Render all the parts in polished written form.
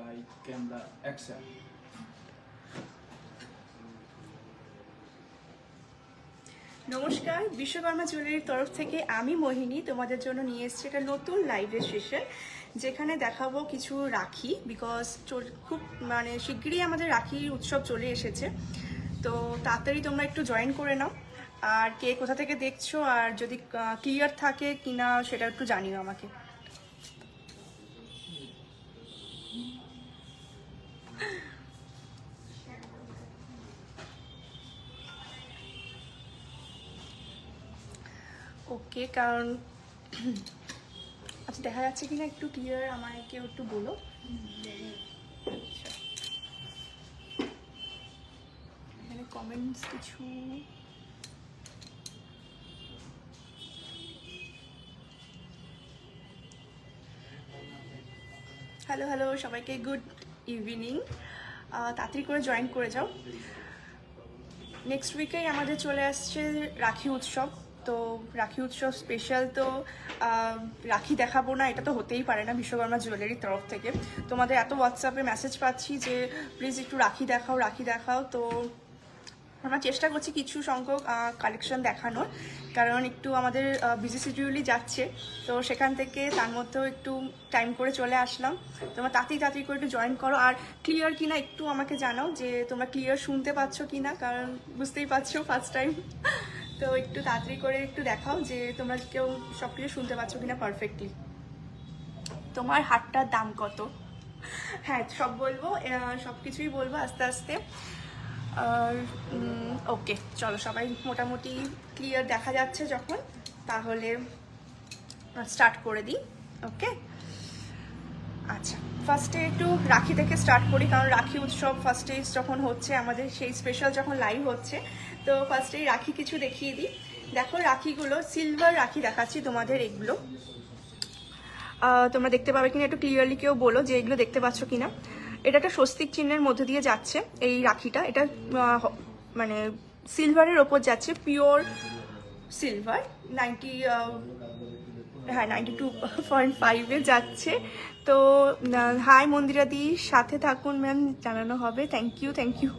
Light camera action. নমস্কার, বিশ্বকর্মা জুয়েলারির তরফ থেকে আমি মোহিনী তোমাদের জন্য নিয়ে এসেছি একটা নতুন লাইভ সেশন, যেখানে দেখাবো কিছু রাখি। বিকজ খুব শিগগিরই আমাদের রাখির উৎসব চলে এসেছে, তো তাড়াতাড়ি তোমরা একটু জয়েন করে নাও। আর কে কোথা থেকে দেখছো আর যদি ক্লিয়ার থাকে কিনা সেটা একটু জানিও আমাকে। ওকে, কারণ আচ্ছা দেখা যাচ্ছে কিনা একটু ক্লিয়ার আমায় কেউ একটু বলো। আচ্ছা, এখানে কমেন্টস কিছু হ্যালো হ্যালো সবাইকে গুড ইভিনিং। তাড়াতাড়ি করে জয়েন করে যাও। নেক্সট উইকেই আমাদের চলে আসছে রাখি উৎসব। তো রাখি উৎসব স্পেশাল, তো রাখি দেখাবো না এটা তো হতেই পারে না বিশ্বকর্মা জুয়েলারির তরফ থেকে। তোমাদের এত হোয়াটসঅ্যাপে মেসেজ পাচ্ছি যে প্লিজ একটু রাখি দেখাও রাখি দেখাও, তো আমরা চেষ্টা করছি কিছু সংখ্যক কালেকশন দেখানোর, কারণ একটু আমাদের বিজি শিডিউলই যাচ্ছে, তো সেখান থেকে তার মধ্যেও একটু টাইম করে চলে আসলাম। তোমরা তাড়াতাড়ি করে একটু জয়েন করো, আর ক্লিয়ার কিনা একটু আমাকে জানাও যে তোমরা ক্লিয়ার শুনতে পাচ্ছ কিনা, কারণ বুঝতেই পারছো ফার্স্ট টাইম। তো একটু তাড়াতাড়ি করে একটু দেখাও যে তোমরা কেউ সব কিছু শুনতে পাচ্ছ কিনা পারফেক্টলি। তোমার হারটার দাম কত? হ্যাঁ, সব বলবো, সব কিছুই বলবো আস্তে আস্তে। আর ওকে, চলো সবাই মোটামুটি ক্লিয়ার দেখা যাচ্ছে যখন, তাহলে স্টার্ট করে দিই। ওকে, আচ্ছা ফার্স্টে একটু রাখি থেকে স্টার্ট করি, কারণ রাখি উৎসব ফার্স্টে যখন হচ্ছে আমাদের, সেই স্পেশাল যখন লাইভ হচ্ছে, তো ফার্স্টেই রাখি কিছু দেখিয়ে দিই। দেখো রাখিগুলো সিলভার রাখি দেখাচ্ছি তোমাদের, এগুলো তোমরা দেখতে পাবে কিনা একটু ক্লিয়ারলি কেউ বলো যে এগুলো দেখতে পাচ্ছ কিনা। এটা একটা স্বস্তিক চিহ্নের মধ্যে দিয়ে যাচ্ছে এই রাখিটা, এটা মানে সিলভারের ওপর যাচ্ছে, পিওর সিলভার 92.5-এ যাচ্ছে। তো হাই মন্দিরাদি, সাথে থাকুন ম্যাম, জানানো হবে। Thank you thank you.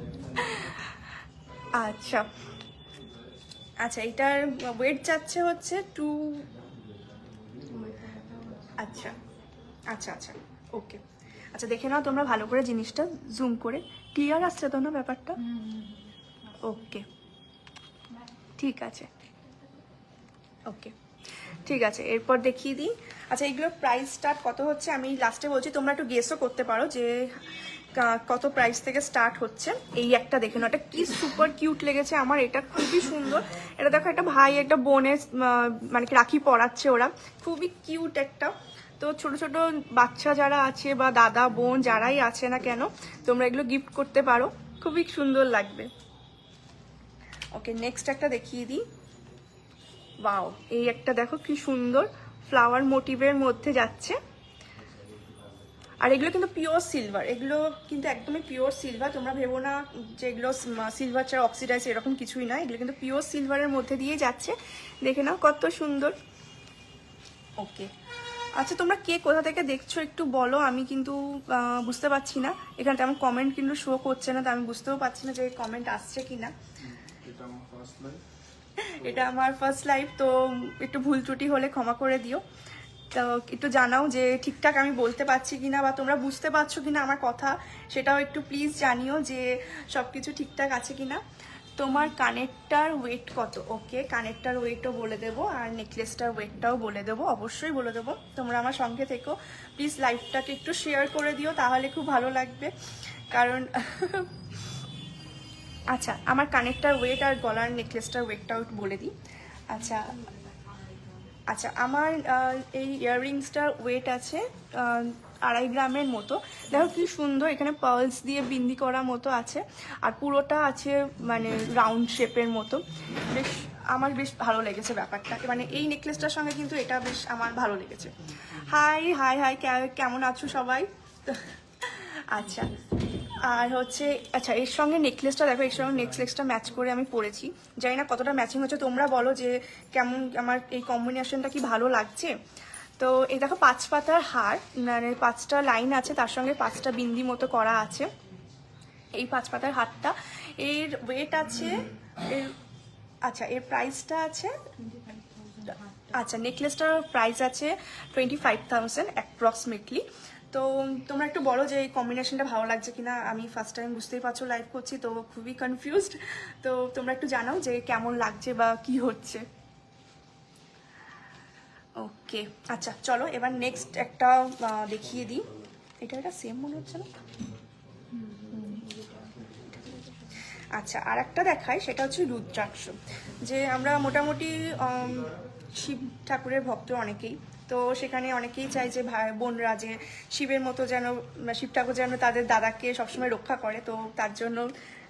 আচ্ছা আচ্ছা, এটার ওয়েট যাচ্ছে হচ্ছে আচ্ছা আচ্ছা আচ্ছা ওকে। আচ্ছা দেখে নাও তোমরা ভালো করে জিনিসটা জুম করে, ক্লিয়ার আসছে তো না ব্যাপারটা? ওকে ঠিক আছে, ওকে ঠিক আছে, এরপর দেখিয়ে দিই। আচ্ছা এগুলোর প্রাইস স্টার্ট কত হচ্ছে আমি লাস্টে বলছি, তোমরা একটু গেসও করতে পারো যে কত প্রাইস থেকে স্টার্ট হচ্ছে। এই একটা দেখে নাও, এটা কি সুপার কিউট লেগেছে আমার, এটা খুবই সুন্দর। এটা দেখো একটা ভাই একটা বোনের মানে রাখি পরাচ্ছে ওরা, খুবই কিউট একটা। তো ছোট ছোট বাচ্চা যারা আছে বা দাদা বোন যারাই আছে না কেন, তোমরা এগুলো গিফট করতে পারো, খুবই সুন্দর লাগবে। ওকে নেক্সট একটা দেখিয়ে দিই। ওয়াও, এই একটা দেখো কি সুন্দর ফ্লাওয়ার মোটিভের মধ্যে যাচ্ছে। আর এগুলো কিন্তু পিওর সিলভার, এগুলো কিন্তু একদমই পিওর সিলভার, তোমরা ভেবো না যে এগুলো সিলভার ছাড়া অক্সিডাইজ এরকম কিছুই না, এগুলো কিন্তু পিওর সিলভারের মধ্যে দিয়ে যাচ্ছে। দেখে নাও কত সুন্দর। ওকে আচ্ছা, তোমরা কে কোথা থেকে দেখছো একটু বলো, আমি কিন্তু বুঝতে পারছি না, এখানে তেমন কমেন্ট কিন্তু শো করছে না, তো আমি বুঝতেও পারছি না যে কমেন্ট আসছে কিনা। এটা আমার ফার্স্ট লাইভ, তো একটু ভুল ত্রুটি হলে ক্ষমা করে দিও। তো একটু জানাও যে ঠিকঠাক আমি বলতে পারছি কিনা, বা তোমরা বুঝতে পারছো কিনা আমার কথা, সেটাও একটু প্লিজ জানিও যে সব কিছু ঠিকঠাক আছে কিনা। তোমার কানেরটার ওয়েট কত? ওকে, কানেরটার ওয়েটও বলে দেবো, আর নেকলেসটার ওয়েটটাও বলে দেবো, অবশ্যই বলে দেবো। তোমরা আমার সঙ্গে থেকো, প্লিজ লাইভটাকে একটু শেয়ার করে দিও, তাহলে খুব ভালো লাগবে। কারণ আচ্ছা আমার কানেরটার ওয়েট আর গলার নেকলেসটার ওয়েটটাও একটু বলে দিই। আচ্ছা আচ্ছা, আমার এই ইয়াররিংসটার ওয়েট আছে 2.5 গ্রামের মতো। দেখো কি সুন্দর, এখানে পার্লস দিয়ে বিন্দি করা মতো আছে, আর পুরোটা আছে মানে রাউন্ড শেপের মতো। বেশ আমার বেশ ভালো লেগেছে ব্যাপারটা, মানে এই নেকলেসটার সঙ্গে কিন্তু এটা বেশ আমার ভালো লেগেছে। হাই হাই হাই, কেমন আছো সবাই? আচ্ছা আর হচ্ছে, আচ্ছা এর সঙ্গে নেকলেসটা দেখো, এর সঙ্গে নেকলেসটা ম্যাচ করে আমি পরেছি, জানি না কতটা ম্যাচিং হচ্ছে, তোমরা বলো যে কেমন আমার এই কম্বিনেশনটা কি ভালো লাগছে। তো এই দেখো 5 পাতার হার, মানে 5টা লাইন আছে, তার সঙ্গে 5টা বিন্দি মতো করা আছে। এই 5 পাতার হারটা, এর ওয়েট আছে, এর আচ্ছা এর প্রাইসটা আছে, আচ্ছা নেকলেসটার প্রাইস আছে 25,000 অ্যাপ্রক্সিমেটলি। তো তোমরা একটু বলো যে এই কম্বিনেশনটা ভালো লাগছে কিনা। আমি ফার্স্ট টাইম, বুঝতেই পারছো, লাইভ করছি, তো খুবই কনফিউজড। তো তোমরা একটু জানাও যে কেমন লাগছে বা কি হচ্ছে। ওকে, আচ্ছা চলো এবার নেক্সট একটা দেখিয়ে দিই। এটা সেম মনে হচ্ছে না? আচ্ছা, আর একটা দেখাই, সেটা হচ্ছে রুদ্রাক্ষ। যে আমরা মোটামুটি শিব ঠাকুরের ভক্ত অনেকেই, তো সেখানে অনেকেই চাই যে ভাই বোনরা যে শিবের মতো যেন, শিব ঠাকুর যেন তাদের দাদাকে সবসময় রক্ষা করে। তো তার জন্য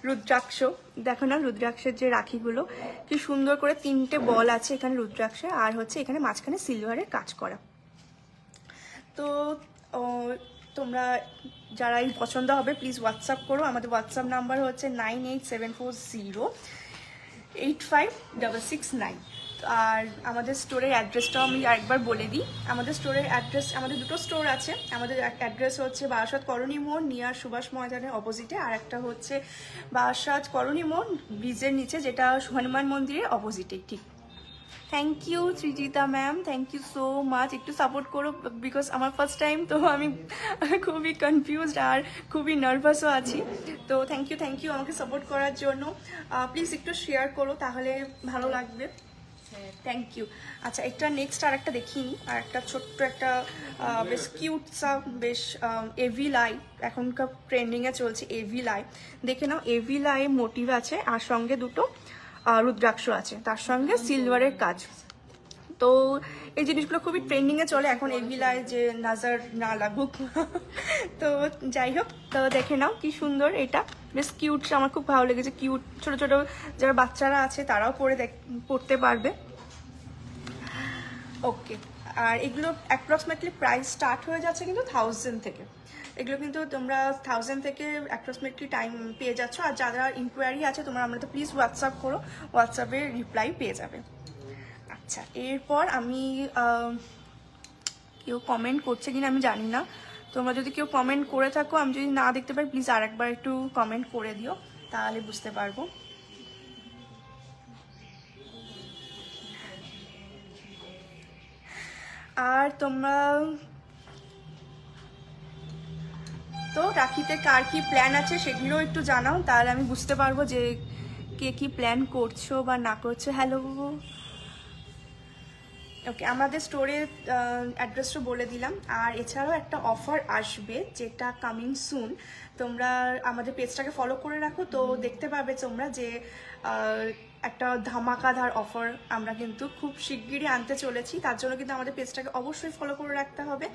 রুদ্রাক্ষ, দেখো না রুদ্রাক্ষের যে রাখিগুলো কি সুন্দর করে 3টে বল আছে এখানে রুদ্রাক্ষে, আর হচ্ছে এখানে মাঝখানে সিলভারের কাজ করা। তো তোমরা যারা এই পছন্দ হবে প্লিজ হোয়াটসঅ্যাপ করো। আমাদের হোয়াটসঅ্যাপ নাম্বার হচ্ছে 9874085669। আর আমাদের স্টোরের অ্যাড্রেসটাও আমি আরেকবার বলে দিই। আমাদের স্টোরের অ্যাড্রেস, আমাদের দুটো স্টোর আছে। আমাদের অ্যাড্রেস হচ্ছে বারাসাত করণী মোড় নিয়ার সুভাষ ময়দানের অপোজিটে, আর একটা হচ্ছে বারাসাত করণী মোড় ব্রিজের নিচে, যেটা হনুমান মন্দিরের অপোজিটে ঠিক। Thank you Srijita ma'am, thank you so much. একটু সাপোর্ট করো, বিকজ আমার ফার্স্ট টাইম, তো আমি খুবই কনফিউজড আর খুবই নার্ভাসও আছি। তো থ্যাংক ইউ আমাকে সাপোর্ট করার জন্য। প্লিজ একটু শেয়ার করো, তাহলে ভালো লাগবে। Thank you. আচ্ছা, একটা নেক্সট আর একটা দেখিনি, আর একটা ছোট্ট একটা বেশ কিউট সা, বেশ এভি লাই, এখনকার ট্রেন্ডিংয়ে চলছে এভি লাই। দেখে নাও, এভি লাই মোটিভ আছে, আর সঙ্গে দুটো রুদ্রাক্ষ আছে, তার সঙ্গে সিলভারের কাজ। তো এই জিনিসগুলো খুবই ট্রেন্ডিংয়ে চলে এখন, এভিলায় যে নজর না লাগুক। তো যাই হোক, তো দেখে নাও কি সুন্দর, এটা বেশ কিউট, আমার খুব ভালো লেগেছে। কিউট ছোট ছোট যারা বাচ্চারা আছে তারাও পড়তে পারবে। ওকে, আর এগুলো অ্যাপ্রক্সিমেটলি প্রাইস স্টার্ট হয়ে যাচ্ছে কিন্তু 1000 থেকে। এগুলো কিন্তু তোমরা 1000 থেকে অ্যাপ্রক্সিমেটলি টাইম পেয়ে যাচ্ছ। আর যারা ইনকোয়ারি আছে তোমরা আমাদের প্লিজ হোয়াটসঅ্যাপ করো, হোয়াটসঅ্যাপে রিপ্লাই পেয়ে যাবে। আচ্ছা, এরপর আমি কেউ কমেন্ট করছে কিনা আমি জানি না। তোমরা যদি কেউ কমেন্ট করে থাকো, আমি যদি না দেখতে পাই প্লিজ আরেকবার একটু কমেন্ট করে দিও, তাহলে বুঝতে পারবো। আর তোমরা তো রাখিতে কার কি প্ল্যান আছে সেগুলো একটু জানাও, তাহলে আমি বুঝতে পারবো যে কে কি প্ল্যান করছো বা না করছো। হ্যালো, ওকে, আমাদের স্টোরের অ্যাড্রেসটা বলে দিলাম। আর এছাড়াও একটা অফার আসবে যেটা কামিং সুন। তোমরা আমাদের পেজটাকে ফলো করে রাখো, তো দেখতে পাবে তোমরা যে একটা ধামাকাদার অফার আমরা কিন্তু খুব শিগগিরই আনতে চলেছি। তার জন্য কিন্তু আমাদের পেজটাকে অবশ্যই ফলো করে রাখতে হবে,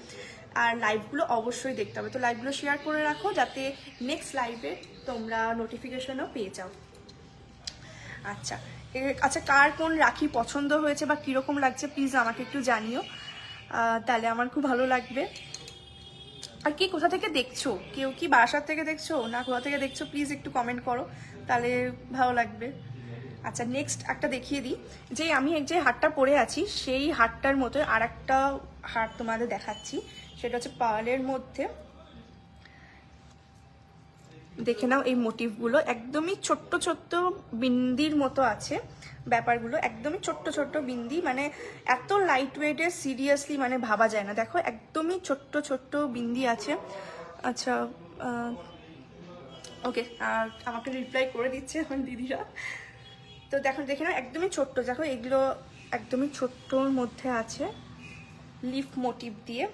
আর লাইভগুলো অবশ্যই দেখতে হবে। তো লাইভগুলো শেয়ার করে রাখো যাতে নেক্সট লাইভে তোমরা নোটিফিকেশনও পেয়ে যাও। আচ্ছা, আচ্ছা, কার কোন রাখি পছন্দ হয়েছে বা কীরকম লাগছে প্লিজ আমাকে একটু জানিও, তাহলে আমার খুব ভালো লাগবে। আর কি কোথা থেকে দেখছো, কেউ কি বারাসাত থেকে দেখছো না কোথা থেকে দেখছো প্লিজ একটু কমেন্ট করো, তাহলে ভালো লাগবে। আচ্ছা, নেক্সট একটা দেখিয়ে দিই। যে আমি যে হারটা পরে আছি সেই হারটার মতো আর একটা হার তোমাদের দেখাচ্ছি, সেটা হচ্ছে পার্লের মধ্যে। দেখে নাও এই মোটিভগুলো একদমই ছোট্ট ছোট্ট বিন্দির মতো আছে, ব্যাপারগুলো একদমই ছোট্ট ছোট্ট বিন্দি, মানে এত লাইট ওয়েটের সিরিয়াসলি মানে ভাবা যায় না। দেখো একদমই ছোট্ট ছোট্ট বিন্দি আছে। আচ্ছা, ওকে, আর আমাকে রিপ্লাই করে দিচ্ছে এখন দিদিরা। তো দেখে নাও একদমই ছোট্ট, দেখো এগুলো একদমই ছোট্টর মধ্যে আছে লিফ মোটিভ দিয়ে।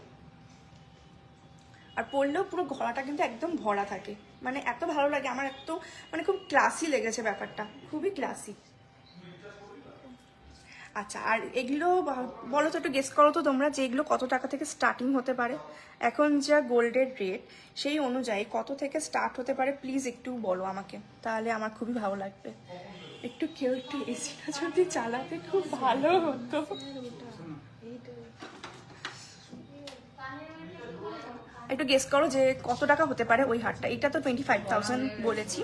আর পরলেও পুরো গলাটা কিন্তু একদম ভরা থাকে, মানে এত ভালো লাগে আমার, এত মানে খুব ক্লাসি লেগেছে ব্যাপারটা, খুবই ক্লাসি। আচ্ছা, আর এগুলো বলো তো, একটু গেস করো তো তোমরা যে এগুলো কত টাকা থেকে স্টার্টিং হতে পারে। এখন যা গোল্ডের রেট সেই অনুযায়ী কত থেকে স্টার্ট হতে পারে প্লিজ একটু বলো আমাকে, তাহলে আমার খুবই ভালো লাগবে। কেউ একটু এসিটা যদি চালাতে খুব ভালো হতো। একটু গেস করো যে কত টাকা হতে পারে ওই হারটা। এটা তো 25,000 বলেছি,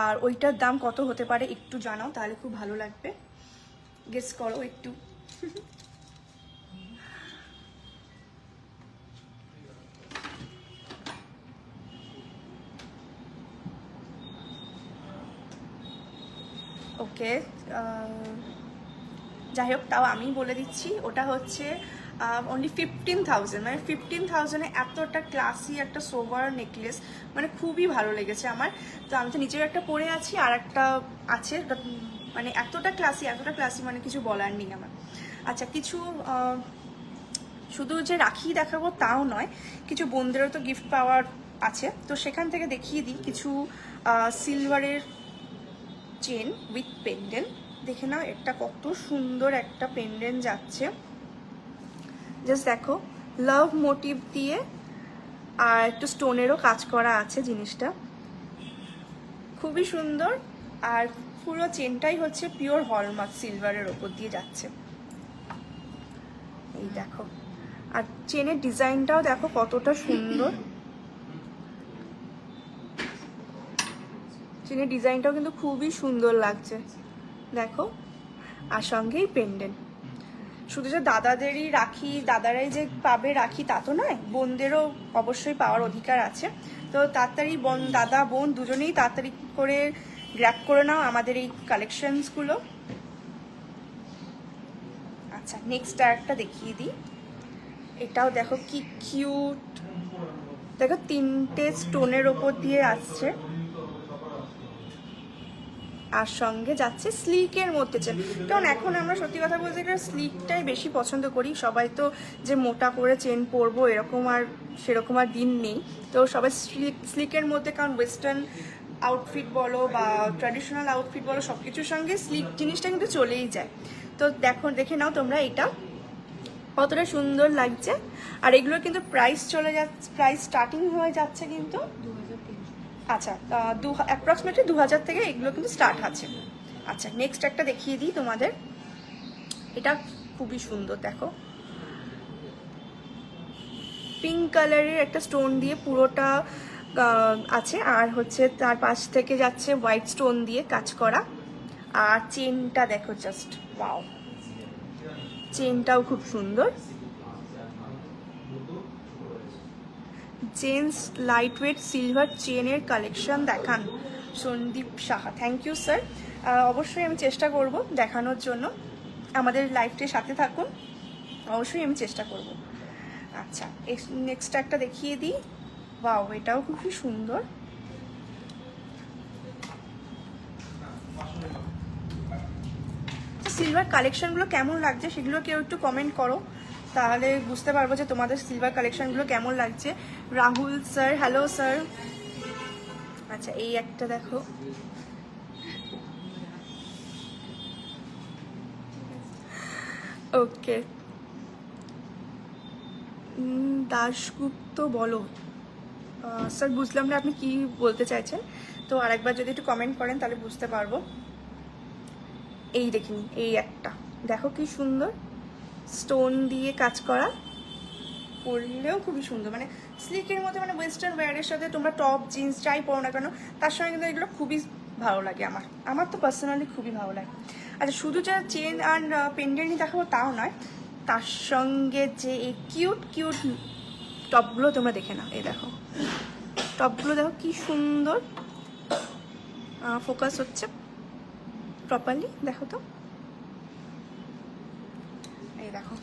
আর ওইটার দাম কত হতে পারে একটু জানাও, তাহলে খুব ভালো লাগবে। গেস করো একটু। ওকে, যাই হোক, তাও আমি বলে দিচ্ছি, ওটা হচ্ছে অনলি 15,000, মানে 15,000-এ এতটা ক্লাসি একটা সোভার নেকলেস, মানে খুবই ভালো লেগেছে আমার। তো আমি তো নিজের একটা পরে আছি, আর একটা আছে, মানে এতটা ক্লাসি মানে কিছু বলার নেই আমার। আচ্ছা, কিছু শুধু যে রাখি দেখাবো তাও নয়, কিছু বোনদেরও তো গিফট পাওয়ার আছে, তো সেখান থেকে দেখিয়ে দিই কিছু সিলভারের চেন উইথ পেন্ডেন্ট। দেখে নাও এটা কত সুন্দর একটা পেন্ডেন্ট যাচ্ছে, জাস্ট দেখো, লাভ মোটিভ দিয়ে আর একটু স্টোনেরও কাজ করা আছে, জিনিসটা খুবই সুন্দর। আর পুরো চেনটাই হচ্ছে পিওর হলমার্ক সিলভারের ওপর দিয়ে যাচ্ছে, এই দেখো। আর চেনের ডিজাইনটাও দেখো কতটা সুন্দর, চেনের ডিজাইনটাও কিন্তু খুবই সুন্দর লাগছে, দেখো। আর সঙ্গেই পেন্ডেন্ট। শুধু যে দাদাদেরই রাখি, দাদারাই যে পাবে রাখি তা তো নয়, বোনদেরও অবশ্যই পাওয়ার অধিকার আছে। তো তাড়াতাড়ি দাদা বোন দুজনেই তাড়াতাড়ি করে গ্র্যাব করে নাও আমাদের এই কালেকশনসগুলো। আচ্ছা, নেক্সট একটা দেখিয়ে দিই। এটাও দেখো কি কিউট, দেখো 3টে স্টোনের ওপর দিয়ে আসছে, আর সঙ্গে যাচ্ছে স্লিকের মধ্যে চেন। কারণ এখন আমরা সত্যি কথা বলতে গেলে স্লিকটাই বেশি পছন্দ করি, সবাই তো যে মোটা করে চেন পরবো এরকম আর সেরকম আর দিন নেই। তো সবাই স্লিকের মধ্যে, কারণ ওয়েস্টার্ন আউটফিট বলো বা ট্র্যাডিশনাল আউটফিট বলো, সব কিছুর সঙ্গে স্লিক জিনিসটা কিন্তু চলেই যায়। তো দেখে নাও তোমরা এটা কতটা সুন্দর লাগছে। আর এগুলো কিন্তু প্রাইস চলে যাচ্ছে, প্রাইস স্টার্টিং হয়ে যাচ্ছে কিন্তু, আচ্ছা, অ্যাপ্রক্সিমেটলি 2000 থেকে এগুলো কিন্তু স্টার্ট আছে। আচ্ছা, নেক্সট একটা দেখিয়ে দিই তোমাদের। এটা খুবই সুন্দর, দেখো পিঙ্ক কালারের একটা স্টোন দিয়ে পুরোটা আছে, আর হচ্ছে তার পাশ থেকে যাচ্ছে হোয়াইট স্টোন দিয়ে কাজ করা। আর চেনটা দেখো, জাস্ট ওয়াও, চেনটাও খুব সুন্দর। জেন্টস লাইট ওয়েট সিলভার চেনের কালেকশন দেখান Sandeep Saha. Thank you sir, অবশ্যই আমি চেষ্টা করব দেখানোর জন্য, আমাদের লাইফটির সাথে থাকুন, অবশ্যই আমি চেষ্টা করব। আচ্ছা, নেক্সট একটা দেখিয়ে দিই। ওয়াও, এটাও খুবই সুন্দর। সিলভার কালেকশনগুলো কেমন লাগছে সেগুলো কেউ একটু কমেন্ট করো, তাহলে বুঝতে পারবো যে তোমাদের সিলভার কালেকশনগুলো কেমন লাগছে। Rahul sir, hello sir. আচ্ছা, এই একটা দেখো, ওকে, দাশগুপ্ত বলো স্যার, বুঝলাম না আপনি কি বলতে চাইছেন, তো আরেকবার যদি একটু কমেন্ট করেন তাহলে বুঝতে পারবো। এই দেখিন, এই একটা দেখো কি সুন্দর, স্টোন দিয়ে কাজ করা, পরলেও খুবই সুন্দর, মানে স্লিকের মধ্যে, মানে ওয়েস্টার্ন ওয়্যারের সাথে তোমরা টপ জিন্স যাই পরো না কেন, তার সঙ্গে কিন্তু এগুলো খুবই ভালো লাগে আমার তো পার্সোনালি খুবই ভালো লাগে। আচ্ছা, শুধু যা চেন আর পেন্ডেন্টই দেখাবো তাও নয়, তার সঙ্গে যে এই কিউট কিউট টপগুলো তোমরা দেখে নাও। এই দেখো টপগুলো, দেখো কি সুন্দর, ফোকাস হচ্ছে প্রপারলি, দেখো তো, এই দেখো।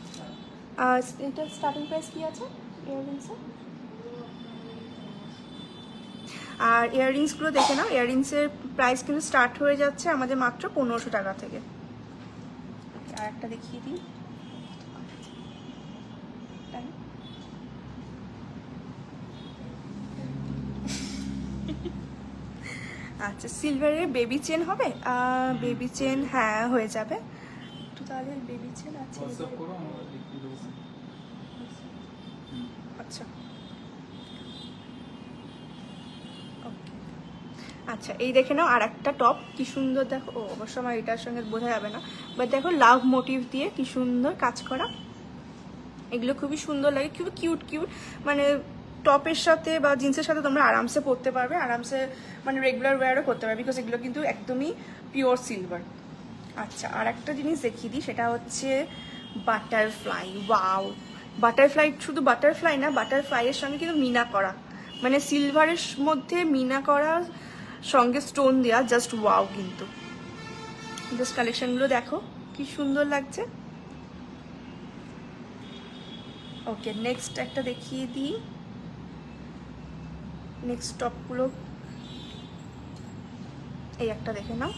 আর এটা স্টার্টিং প্রাইস কি আছে ইয়াররিংসের? আর ইয়াররিংসগুলো দেখে নাও, ইয়াররিংসের প্রাইস কিন্তু স্টার্ট হয়ে যাচ্ছে আমাদের মাত্র 1500 টাকা থেকে। আর একটা দেখিয়ে দিই, আচ্ছা, সিলভারের বেবি চেন হবে, বেবি চেন হ্যাঁ হয়ে যাবে, একটু তাহলে বেবি চেন আছে। আচ্ছা, আচ্ছা, এই দেখে নাও আর একটা টপ কি সুন্দর, দেখো। ও অবশ্য আমার এটার সঙ্গে বোঝা যাবে না, বাট দেখো লাভ মোটিভ দিয়ে কি সুন্দর কাজ করা, এগুলো খুবই সুন্দর লাগে, খুবই কিউট কিউট, মানে টপের সাথে বা জিন্সের সাথে তোমরা আরামসে পরতে পারবে, আরামসে মানে রেগুলার ওয়্যারও করতে পারবে, বিকজ এগুলো কিন্তু একদমই পিওর সিলভার। আচ্ছা, আর একটা জিনিস দেখিয়ে দিই, সেটা হচ্ছে বাটারফ্লাই। ওয়াও, বাটারফ্লাই, শুধু বাটারফ্লাই না, বাটারফ্লাইয়ের সঙ্গে কিন্তু মিনা করা, মানে সিলভারের মধ্যে মিনা করা, সঙ্গে স্টোন দেওয়া, জাস্ট ওয়াও। কিন্তু জাস্ট কালেকশনগুলো দেখো কি সুন্দর লাগছে। ওকে, নেক্সট একটা দেখিয়ে দিই। নেক্সট টপগুলো এই একটা দেখে নাও।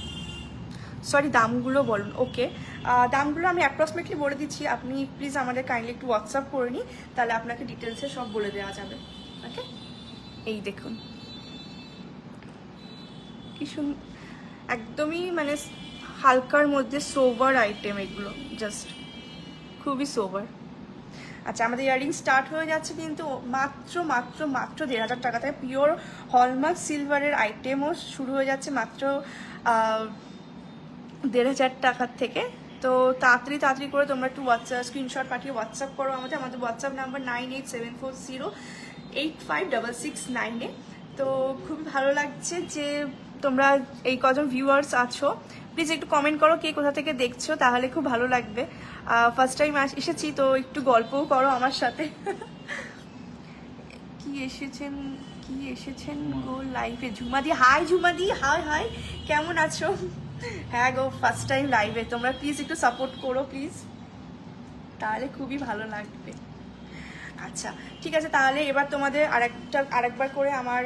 সরি, দামগুলো বলুন। ওকে, দামগুলো আমি অ্যাপ্রক্সিমেটলি বলে দিচ্ছি, আপনি প্লিজ আমাদের কাইন্ডলি একটু হোয়াটসঅ্যাপ করে নিই, তাহলে আপনাকে ডিটেলসে সব বলে দেওয়া যাবে। ওকে, এই দেখুন কি সুন্দর, একদমই মানে হালকার মধ্যে সোবার আইটেম এগুলো, জাস্ট খুবই সোবার। আচ্ছা, আমাদের ইয়াররিং স্টার্ট হয়ে যাচ্ছে কিন্তু মাত্র মাত্র মাত্র 1,500 টাকা থেকে। পিওর হলমার্ক সিলভারের আইটেমও শুরু হয়ে যাচ্ছে মাত্র 1,500 টাকার থেকে। তো তাড়াতাড়ি তাড়াতাড়ি করে তোমরা একটু হোয়াটসঅ্যাপ স্ক্রিনশট পাঠিয়ে হোয়াটসঅ্যাপ করো আমাদের হোয়াটসঅ্যাপ নাম্বার 9874085669। তো খুব ভালো লাগছে যে তোমরা এই কজন ভিউয়ার্স আছো। প্লিজ একটু কমেন্ট করো কে কোথা থেকে দেখছো, তাহলে খুব ভালো লাগবে। ফার্স্ট টাইম এসেছি তো একটু গল্পও করো আমার সাথে। কি এসেছেন গো লাইভে? ঝুমাদি, হাই ঝুমাদি, হাই হাই, কেমন আছো? হ্যাঁ গো, ফার্স্ট টাইম লাইভে, তোমরা প্লিজ একটু সাপোর্ট করো প্লিজ, তাহলে খুবই ভালো লাগবে। আচ্ছা ঠিক আছে, তাহলে এবার তোমাদের আরেকবার করে আমার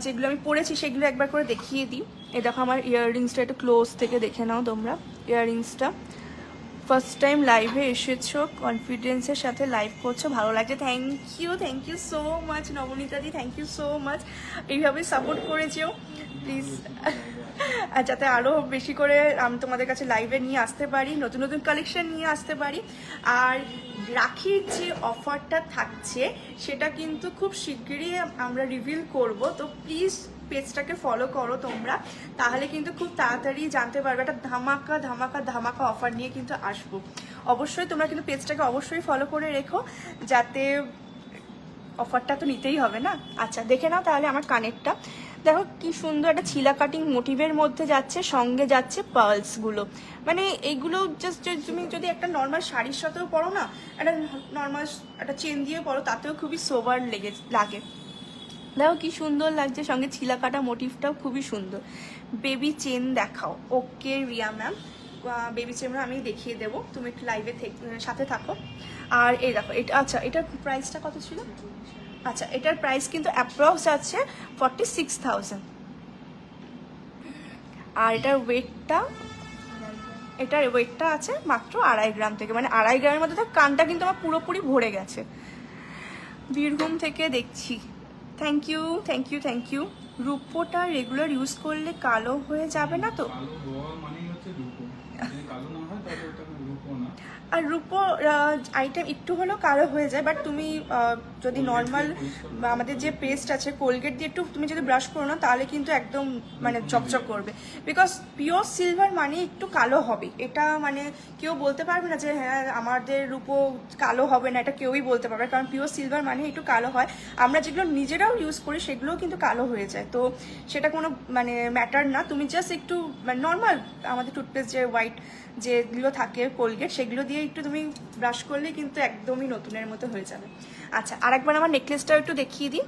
যেগুলো আমি পড়েছি সেগুলো একবার করে দেখিয়ে দিই। এই দেখো আমার ইয়াররিংসটা একটু ক্লোজ থেকে দেখে নাও তোমরা। ইয়াররিংসটা ফার্স্ট টাইম লাইভে এসেছো, কনফিডেন্সের সাথে লাইভ করছো, ভালো লাগছে। থ্যাংক ইউ সো মাচ নবনীতাদি, থ্যাংক ইউ সো মাচ। এইভাবে সাপোর্ট করেছো প্লিজ, আর যাতে আরও বেশি করে আমি তোমাদের কাছে লাইভে নিয়ে আসতে পারি, নতুন নতুন কালেকশন নিয়ে আসতে পারি। আর রাখির যে অফারটা থাকছে সেটা কিন্তু খুব শিগগিরই আমরা রিভিল করব, তো প্লিজ পেজটাকে ফলো করো তোমরা, তাহলে কিন্তু খুব তাড়াতাড়ি জানতে পারবে। একটা ধামাকা ধামাকা ধামাকা অফার নিয়ে কিন্তু আসবো। অবশ্যই তোমরা কিন্তু পেজটাকে অবশ্যই ফলো করে রেখো, যাতে অফারটা তো নিতেই হবে না। আচ্ছা দেখে নাও তাহলে আমার কানেরটা, দেখো কি সুন্দর একটা ছিলা কাটিং মোটিভের মধ্যে যাচ্ছে, সঙ্গে যাচ্ছে পার্লসগুলো। মানে এইগুলো জাস্ট তুমি যদি একটা নর্মাল শাড়ির সাথেও পরো না, একটা নর্মাল একটা চেন দিয়ে পরো, তাতেও খুবই সোবার লাগে। দেখো কি সুন্দর লাগছে, সঙ্গে ছিলা কাটা মোটিভটাও খুবই সুন্দর। বেবি চেন দেখাও। ওকে রিয়া ম্যাম, বেবি চেন আমি দেখিয়ে দেবো, তুমি একটু লাইভে সাথে থাকো। আর এই দেখো এটা, আচ্ছা এটার প্রাইসটা কত ছিল? আচ্ছা এটার প্রাইস কিন্তু অ্যাপ্রক্স আছে 46,000। আর এটার ওয়েটটা আছে মাত্র 2.5 গ্রাম থেকে, মানে 2.5 গ্রামের মধ্যে তো কানটা কিন্তু আমার পুরোপুরি ভরে গেছে। বীরভূম থেকে দেখছি, থ্যাংক ইউ। রূপোটা রেগুলার ইউজ করলে কালো হয়ে যাবে না তো? আর রূপো আইটেম একটু হলেও কালো হয়ে যায়, বাট তুমি যদি নর্মাল আমাদের যে পেস্ট আছে কোলগেট দিয়ে একটু তুমি যদি ব্রাশ করো না, তাহলে কিন্তু একদম মানে চকচক করবে। বিকজ পিওর সিলভার মানে একটু কালো হবে, এটা মানে কেউ বলতে পারবে না যে হ্যাঁ আমাদের রূপো কালো হবে না, এটা কেউই বলতে পারবে, কারণ পিওর সিলভার মানে একটু কালো হয়। আমরা যেগুলো নিজেরাও ইউজ করি সেগুলোও কিন্তু কালো হয়ে যায়, তো সেটা কোনো মানে ম্যাটার না। তুমি জাস্ট একটু নর্মাল আমাদের টুথপেস্ট যে হোয়াইট যেগুলো থাকে কোলগেট, সেগুলো দিয়ে একটু তুমি ব্রাশ করলে কিন্তু একদমই নতুনের মতো হয়ে যাবে। আচ্ছা আরেকবার আমার নেকলেসটাও একটু দেখিয়ে দিই।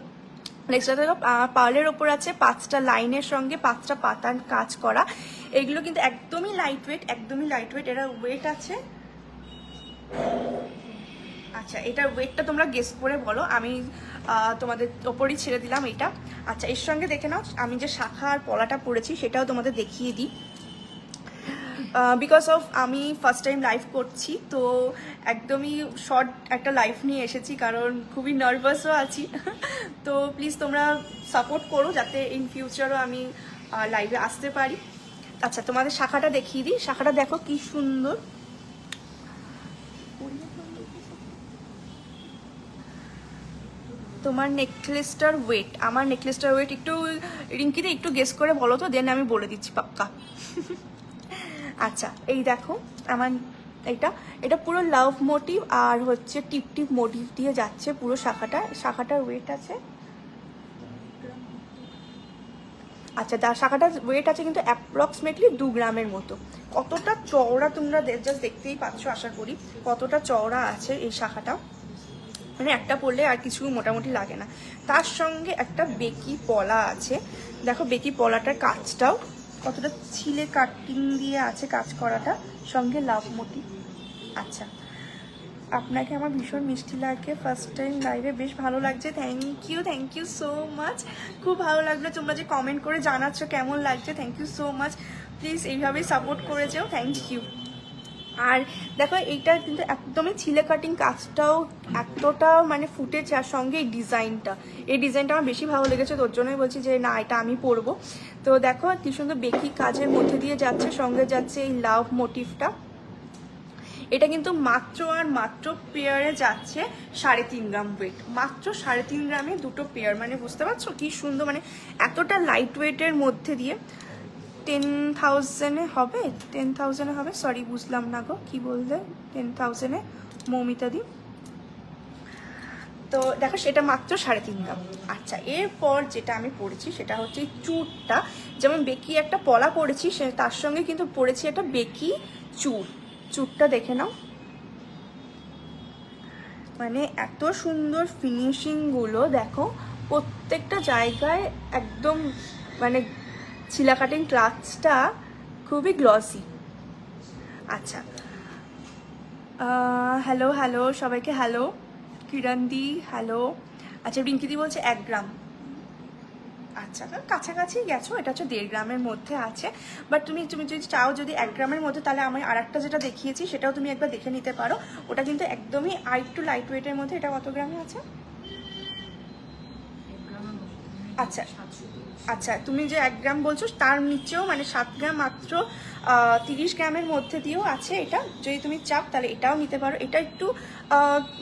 নেকলেসটা দেখো পার্লের ওপর আছে 5টা লাইনের সঙ্গে 5টা পাতার কাজ করা। এগুলো কিন্তু একদমই লাইট ওয়েট, এরা ওয়েট আছে। আচ্ছা এটার ওয়েটটা তোমরা গেস করে বলো, আমি তোমাদের ওপরই ছেড়ে দিলাম এটা। আচ্ছা এর সঙ্গে দেখে নাও আমি যে শাখা আর পলাটা পরেছি সেটাও তোমাদের দেখিয়ে দিই। বিকজ অফ আমি ফার্স্ট টাইম লাইভ করছি, তো একদমই শর্ট একটা লাইভ নিয়ে এসেছি, কারণ খুবই নার্ভাসও আছি। তো প্লিজ তোমরা সাপোর্ট করো যাতে ইন ফিউচারও আমি লাইভে আসতে পারি। আচ্ছা তোমাদের শাখাটা দেখিয়ে দিই, শাখাটা দেখো কি সুন্দর। তোমার নেকলেসটার ওয়েট, আমার নেকলেসটার ওয়েট একটু রিঙ্কিতে একটু গেস করে বলো তো, দেন আমি বলে দিচ্ছি পাক্কা। আচ্ছা এই দেখো আমার এটা পুরো লাভ মোটিভ আর হচ্ছে টিপ মোটিভ দিয়ে যাচ্ছে পুরো শাখাটার ওয়েট আছে। আচ্ছা শাখাটার ওয়েট আছে কিন্তু অ্যাপ্রক্সিমেটলি 2 গ্রামের মতো। কতটা চওড়া তোমরা জাস্ট দেখতেই পাচ্ছ, আশা করি কতটা চওড়া আছে এই শাখাটা, মানে একটা পরলে আর কিছু মোটামুটি লাগে না। তার সঙ্গে একটা বেকি পলা আছে, দেখো বেকি পলাটার কাজটাও কতটা ছিলে কাটিং দিয়ে আছে কাজ করাটা, সঙ্গে লাভ মোটিভ। আচ্ছা, আপনাকে আমার ভীষণ মিষ্টি লাগে, ফার্স্ট টাইম লাইভে, বেশ ভালো লাগছে, থ্যাংক ইউ সো মাচ। খুব ভালো লাগলো তোমরা যে কমেন্ট করে জানাচ্ছ কেমন লাগছে, thank you so much. Please এইভাবেই সাপোর্ট করে যাও, থ্যাংক ইউ। আর দেখো এইটা কিন্তু একদমই ছিলে কাটিং কাজটাও এতটা মানে ফুটেছে, আর সঙ্গে এই ডিজাইনটা আমার বেশি ভালো লেগেছে, তোর জন্যই বলছি যে না এটা আমি পরবো। তো দেখো কি সুন্দর বেকি কাজের মধ্যে দিয়ে যাচ্ছে, সঙ্গে যাচ্ছে এই লাভ মোটিভটা। এটা কিন্তু মাত্র আর মাত্র পেয়ারে যাচ্ছে 3.5 গ্রাম ওয়েট, মাত্র 3.5 গ্রামে দুটো পেয়ার, মানে বুঝতে পারছো কি সুন্দর, মানে এতটা লাইট ওয়েটের মধ্যে দিয়ে। 10,000-এ হবে, 10,000-এ হবে, সরি বুঝলাম না গো কি বললে, 10,000-এ মৌমিতা দি। তো দেখো সেটা মাত্র 3.5 গ্রাম। আচ্ছা, এরপর যেটা আমি পরেছি সেটা হচ্ছে চুড়টা, যেমন বেকি একটা পলা পরেছি, সে তার সঙ্গে কিন্তু পরেছি একটা বেকি চুড়টা দেখে নাও, মানে এত সুন্দর ফিনিশিংগুলো দেখো, প্রত্যেকটা জায়গায় একদম মানে ছিলা কাটিং ক্লাচটা খুবই গ্লসি। আচ্ছা, হ্যালো সবাইকে, হ্যালো কিরণদি, হ্যালো। আচ্ছা, রিঙ্কিদি বলছে 1 গ্রাম। আচ্ছা, কাছাকাছি গেছো, এটা হচ্ছে 1.5 গ্রামের মধ্যে আছে। বাট তুমি যদি চাও যদি 1 গ্রামের মধ্যে, তাহলে আমি আরেকটা যেটা দেখিয়েছি সেটাও তুমি একবার দেখে নিতে পারো, ওটা কিন্তু একদমই আরেকটু লাইট ওয়েটের মধ্যে। এটা কত গ্রামে আছে? আচ্ছা, তুমি যে 1 গ্রাম বলছো তার নিচেও মানে 7 গ্রাম মাত্র 30 গ্রামের মধ্যে দিয়েও আছে এটা, যদি তুমি চাও তাহলে এটাও নিতে পারো। এটা একটু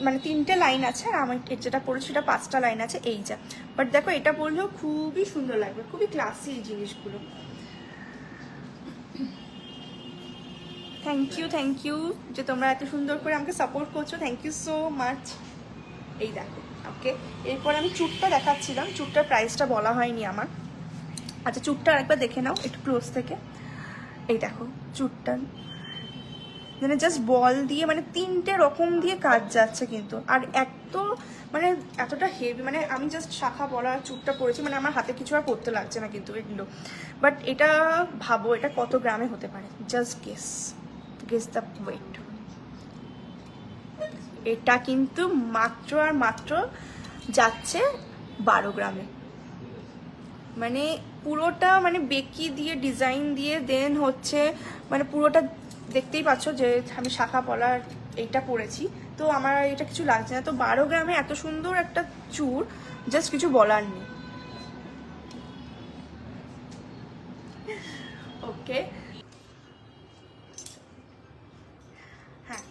মানে 3টে লাইন আছে, আর আমার যেটা পড়েছি সেটা 5টা লাইন আছে, এই যা। বাট দেখো এটা পড়লেও খুবই সুন্দর লাগবে, খুবই ক্লাসি এই জিনিসগুলো। থ্যাংক ইউ যে তোমরা এত সুন্দর করে আমাকে সাপোর্ট করছো, থ্যাংক ইউ সো মাচ। এই দেখো, ওকে, এরপর আমি চুটটা দেখাচ্ছিলাম, চুটটার প্রাইসটা বলা হয়নি আমার। আচ্ছা, চুটটা আরেকবার দেখে নাও একটু ক্লোজ থেকে। এই দেখো চুটটা, মানে জাস্ট বল দিয়ে মানে 3টে রকম দিয়ে কাজ যাচ্ছে কিন্তু, আর মানে এতটা হেভি, মানে আমি জাস্ট শাখা পলা চুটটা পরেছি, মানে আমার হাতে কিছু আর পরতে লাগছে না কিন্তু এগুলো। বাট এটা ভাবো এটা কত গ্রামে হতে পারে, জাস্ট গেস দ্য ওয়েট। এটা কিন্তু মাত্র আর মাত্র যাচ্ছে 12 গ্রামে, মানে পুরোটা মানে বেকি দিয়ে ডিজাইন দিয়ে দেন হচ্ছে, মানে পুরোটা দেখতেই পাচ্ছ যে আমি শাখা পলার এইটা পরেছি, তো আমার এটা কিছু লাগছে না। তো 12 গ্রামে এত সুন্দর একটা চুড়, জাস্ট কিছু বলার নেই। ওকে, হ্যাঁ,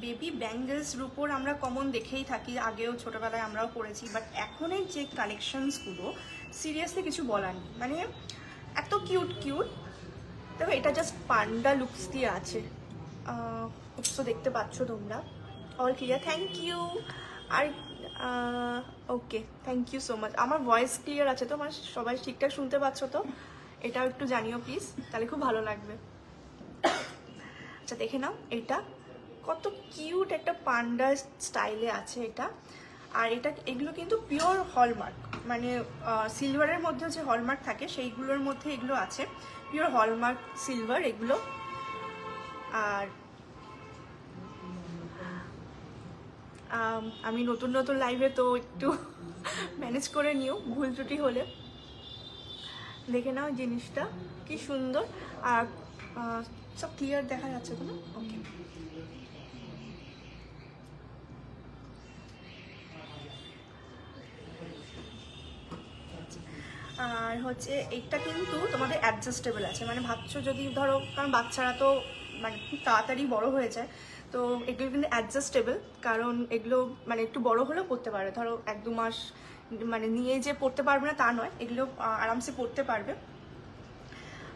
বেবি ব্যাঙ্গলসর উপর আমরা কমন দেখেই থাকি, আগেও ছোটোবেলায় আমরাও পড়েছি, বাট এখনের যে কালেকশনসগুলো সিরিয়াসলি কিছু বলার নেই, মানে এত কিউট। দেখো এটা জাস্ট পান্ডা লুকস দিয়ে আছে, তো দেখতে পাচ্ছ তোমরা, অল ক্লিয়ার, থ্যাংক ইউ। আর okay, thank you so much. আমার ভয়েস ক্লিয়ার আছে তো, মানে সবাই ঠিকঠাক শুনতে পাচ্ছ তো? এটাও একটু জানিও প্লিজ, তাহলে খুব ভালো লাগবে। আচ্ছা, দেখে নাও এটা কত কিউট একটা পান্ডা স্টাইলে আছে এটা। আর এগুলো কিন্তু পিওর হলমার্ক, মানে সিলভারের মধ্যে যে হলমার্ক থাকে সেইগুলোর মধ্যে এগুলো আছে, পিওর হলমার্ক সিলভার এগুলো। আর আমি নতুন লাইভে তো একটু ম্যানেজ করে নিও, ভুল ত্রুটি হলে। দেখে নাও জিনিসটা কি সুন্দর, আর সব ক্লিয়ার দেখা যাচ্ছে তো না? ওকে, আর হচ্ছে এইটা কিন্তু তোমাদের অ্যাডজাস্টেবল আছে, মানে ভাবছো যদি ধরো, কারণ বাচ্চারা তো মানে খুব তাড়াতাড়ি বড় হয়ে যায়, তো এগুলো কিন্তু অ্যাডজাস্টেবল, কারণ এগুলো মানে একটু বড় হলেও পড়তে পারে, ধরো 1-2 মাস মানে নিয়ে যে পড়তে পারবে না তা নয়, এগুলো আরামসে পড়তে পারবে।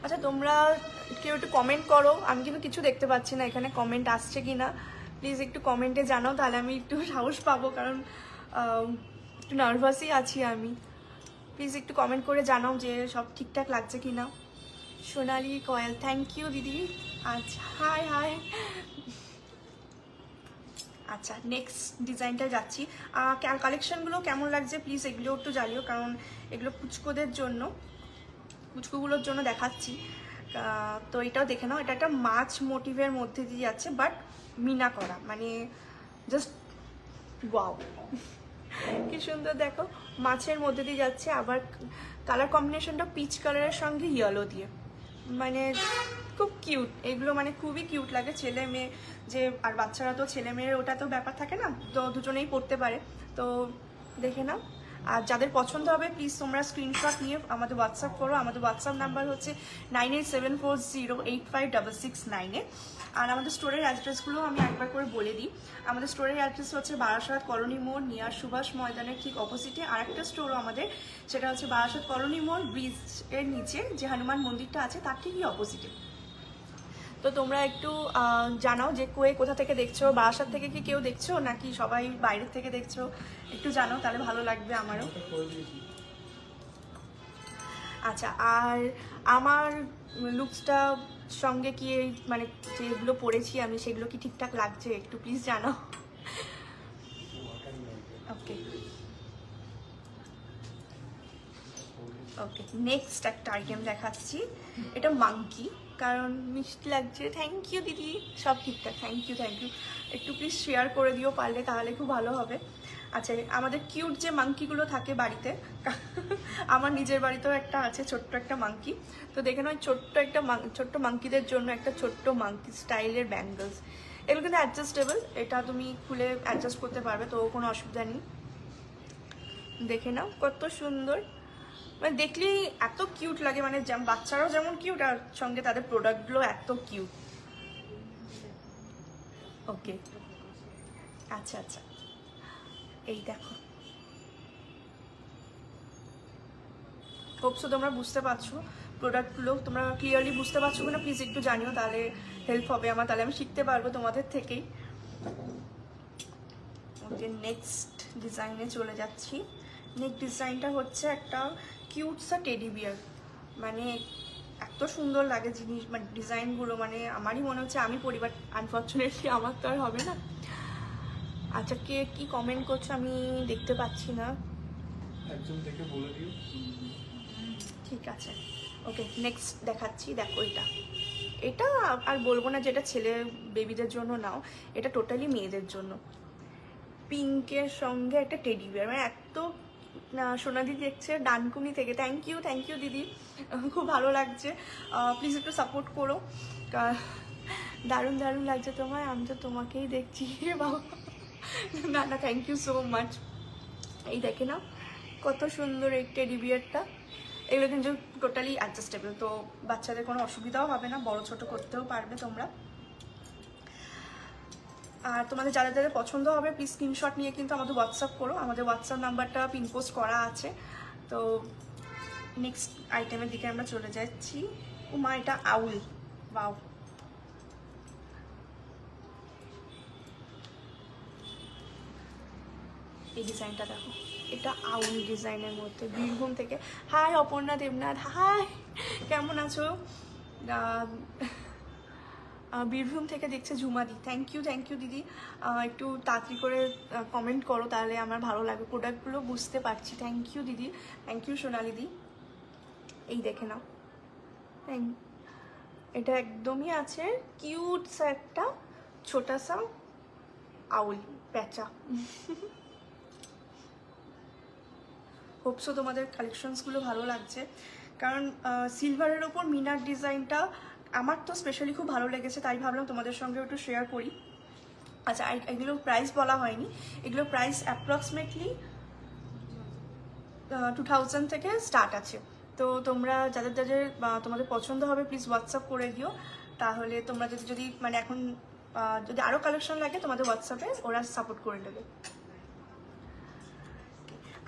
আচ্ছা, তোমরা কেউ একটু কমেন্ট করো, আমি কিন্তু কিছু দেখতে পাচ্ছি না এখানে, কমেন্ট আসছে কি না প্লিজ একটু কমেন্টে জানাও, তাহলে আমি একটু সাহস পাবো, কারণ একটু নার্ভাসই আছি আমি। প্লিজ একটু কমেন্ট করে জানাও যে সব ঠিকঠাক লাগছে কি না। সোনালি কয়েল, থ্যাংক ইউ দিদি। আচ্ছা, হাই। আচ্ছা, নেক্সট ডিজাইনটা যাচ্ছি। কালেকশনগুলো কেমন লাগছে প্লিজ এগুলো একটু জানিও, কারণ এগুলো পুচকোদের জন্য, পুচকুগুলোর জন্য দেখাচ্ছি। তো এটাও দেখে নাও, এটা একটা মাছ মোটিভের মধ্যে দিয়ে যাচ্ছে, বাট মিনা করা, মানে জাস্ট ওয়াও, কি সুন্দর দেখো, মাছের মধ্যে দিয়ে যাচ্ছে, আবার কালার কম্বিনেশনটা পিচ কালারের সঙ্গে ইয়েলো দিয়ে, মানে খুব কিউট এগুলো, মানে খুবই কিউট লাগে। ছেলে মেয়ে যে, আর বাচ্চারা তো ছেলে মেয়ের ওটা তো ব্যাপার থাকে না, তো দুজনেই পড়তে পারে। তো দেখে নাও, আর যাদের পছন্দ হবে প্লিজ তোমরা স্ক্রিনশট নিয়ে আমাদের হোয়াটসঅ্যাপ করো। আমাদের হোয়াটসঅ্যাপ নাম্বার হচ্ছে 9874085669। আর আমাদের স্টোরের অ্যাড্রেসগুলো আমি একবার করে বলে দিই। আমাদের স্টোরের অ্যাড্রেস হচ্ছে বারাসাত কলোনি মোড় নিয়ার সুভাষ ময়দানের ঠিক অপোজিটে আরেকটা স্টোরও আমাদের, সেটা হচ্ছে বারাসাত কলোনি মোড় ব্রিজের নিচে যে হনুমান মন্দিরটা আছে তার ঠিকই অপোজিটে। তো তোমরা একটু জানাও যে কোথা থেকে দেখছো, বারাসাত থেকে কি কেউ দেখছো নাকি সবাই বাইরের থেকে দেখছো, একটু জানাও, তাহলে ভালো লাগবে আমারও। আচ্ছা, আর আমার লুকসটা সঙ্গে কি মানে যেগুলো পরেছি আমি সেগুলো কি ঠিকঠাক লাগছে একটু প্লিজ জানাও। ওকে ওকে, নেক্সট একটা আইটেম দেখাচ্ছি। এটা মাঙ্কি, কারণ মিষ্টি লাগছে। থ্যাংক ইউ দিদি, সব ঠিকঠাক, থ্যাংক ইউ থ্যাংক ইউ। একটু প্লিজ শেয়ার করে দিও পারলে, তাহলে খুব ভালো হবে। আচ্ছা, আমাদের কিউট যে মাঙ্কিগুলো থাকে বাড়িতে, আমার নিজের বাড়িতেও একটা আছে ছোট্ট একটা মাঙ্কি। তো দেখে নাও, ছোট্ট মাঙ্কিদের জন্য একটা ছোট্ট মাঙ্কি স্টাইলের ব্যাঙ্গলস। এগুলো কিন্তু অ্যাডজাস্টেবল, এটা তুমি খুলে অ্যাডজাস্ট করতে পারবে, তো কোনো অসুবিধা নেই। দেখে নাও কত সুন্দর, মানে দেখলেই এত কিউট লাগে, মানে বাচ্চারাও যেমন কিউট আর সঙ্গে তাদের প্রোডাক্টগুলো এত কিউট। ওকে, আচ্ছা আচ্ছা, এই দেখো, হোপসো তোমরা বুঝতে পারছো প্রোডাক্টগুলো, তোমরা ক্লিয়ারলি বুঝতে পারছো কিনা প্লিজ একটু জানিও, তাহলে হেল্প হবে আমার, তাহলে আমি শিখতে পারবো তোমাদের থেকেই। ওকে, নেক্সট ডিজাইনে চলে যাচ্ছি। নেক্সট ডিজাইনটা হচ্ছে একটা কিউট সা টেডি বিয়ার, মানে এত সুন্দর লাগে জিনিস, মানে ডিজাইনগুলো, মানে আমারই মনে হচ্ছে আমি পরিবার, আনফর্চুনেটলি আমার তো আর হবে না। আচ্ছা, কে কি কমেন্ট করছো আমি দেখতে পাচ্ছি না, একজন থেকে বলে দিও। ঠিক আছে। ওকে, নেক্সট দেখাচ্ছি, দেখো এটা আর বলবো না যেটা ছেলে বেবিদের জন্য নাও, এটা টোটালি মেয়েদের জন্য। পিঙ্কের সঙ্গে একটা টেডি বিয়ার, মানে এত সোনাদি দেখছে ডানকুনি থেকে, থ্যাংক ইউ দিদি, খুব ভালো লাগছে, প্লিজ একটু সাপোর্ট করো। দারুণ দারুণ লাগছে তোমায়, আমি তো তোমাকেই দেখছি বাবা। না না, থ্যাংক ইউ সো মাচ। এই দেখে না কত সুন্দর এই টেডি বিয়ারটা, এগুলো কিন্তু টোটালি অ্যাডজাস্টেবল, তো বাচ্চাদের কোনো অসুবিধাও হবে না, বড় ছোট করতেও পারবে তোমরা। আর তোমাদের যাদের যাদের পছন্দ হবে প্লিজ স্ক্রিনশট নিয়ে কিন্তু আমাদের হোয়াটসঅ্যাপ করো, আমাদের হোয়াটসঅ্যাপ নাম্বারটা পিনপোস্ট করা আছে। তো নেক্সট আইটেমের দিকে আমরা চলে যাচ্ছি। উমা, এটা আউল, বাও, এই ডিজাইনটা দেখো, এটা আউল ডিজাইনের মধ্যে, বীরভূম থেকে। হাই অপর্ণা দেবনাথ, হাই, কেমন আছো? বীরভূম থেকে দেখছে ঝুমাদি, থ্যাংক ইউ দিদি, একটু তাড়াতাড়ি করে কমেন্ট করো, তাহলে আমার ভালো লাগবে, প্রোডাক্টগুলো বুঝতে পারছি। থ্যাংক ইউ দিদি, থ্যাংক ইউ সোনালিদি। এই দেখে নাও, এটা একদমই আছে কিউট সা একটা ছোটা সা আউল প্যাঁচা। হোপসো তোমাদের কালেকশনসগুলো ভালো লাগছে, কারণ সিলভারের ওপর মিনার ডিজাইনটা আমার তো স্পেশালি খুব ভালো লেগেছে, তাই ভাবলাম তোমাদের সঙ্গে একটু শেয়ার করি। আচ্ছা, এগুলো প্রাইস বলা হয়নি, এগুলো প্রাইস অ্যাপ্রক্সিমেটলি 2000 থেকে স্টার্ট আছে। তো তোমরা যাদের যাদের তোমাদের পছন্দ হবে প্লিজ হোয়াটসঅ্যাপ করে দিও, তাহলে তোমরা যদি মানে এখন যদি আরও কালেকশন লাগে তোমাদের হোয়াটসঅ্যাপে ওরা সাপোর্ট করে দেবে।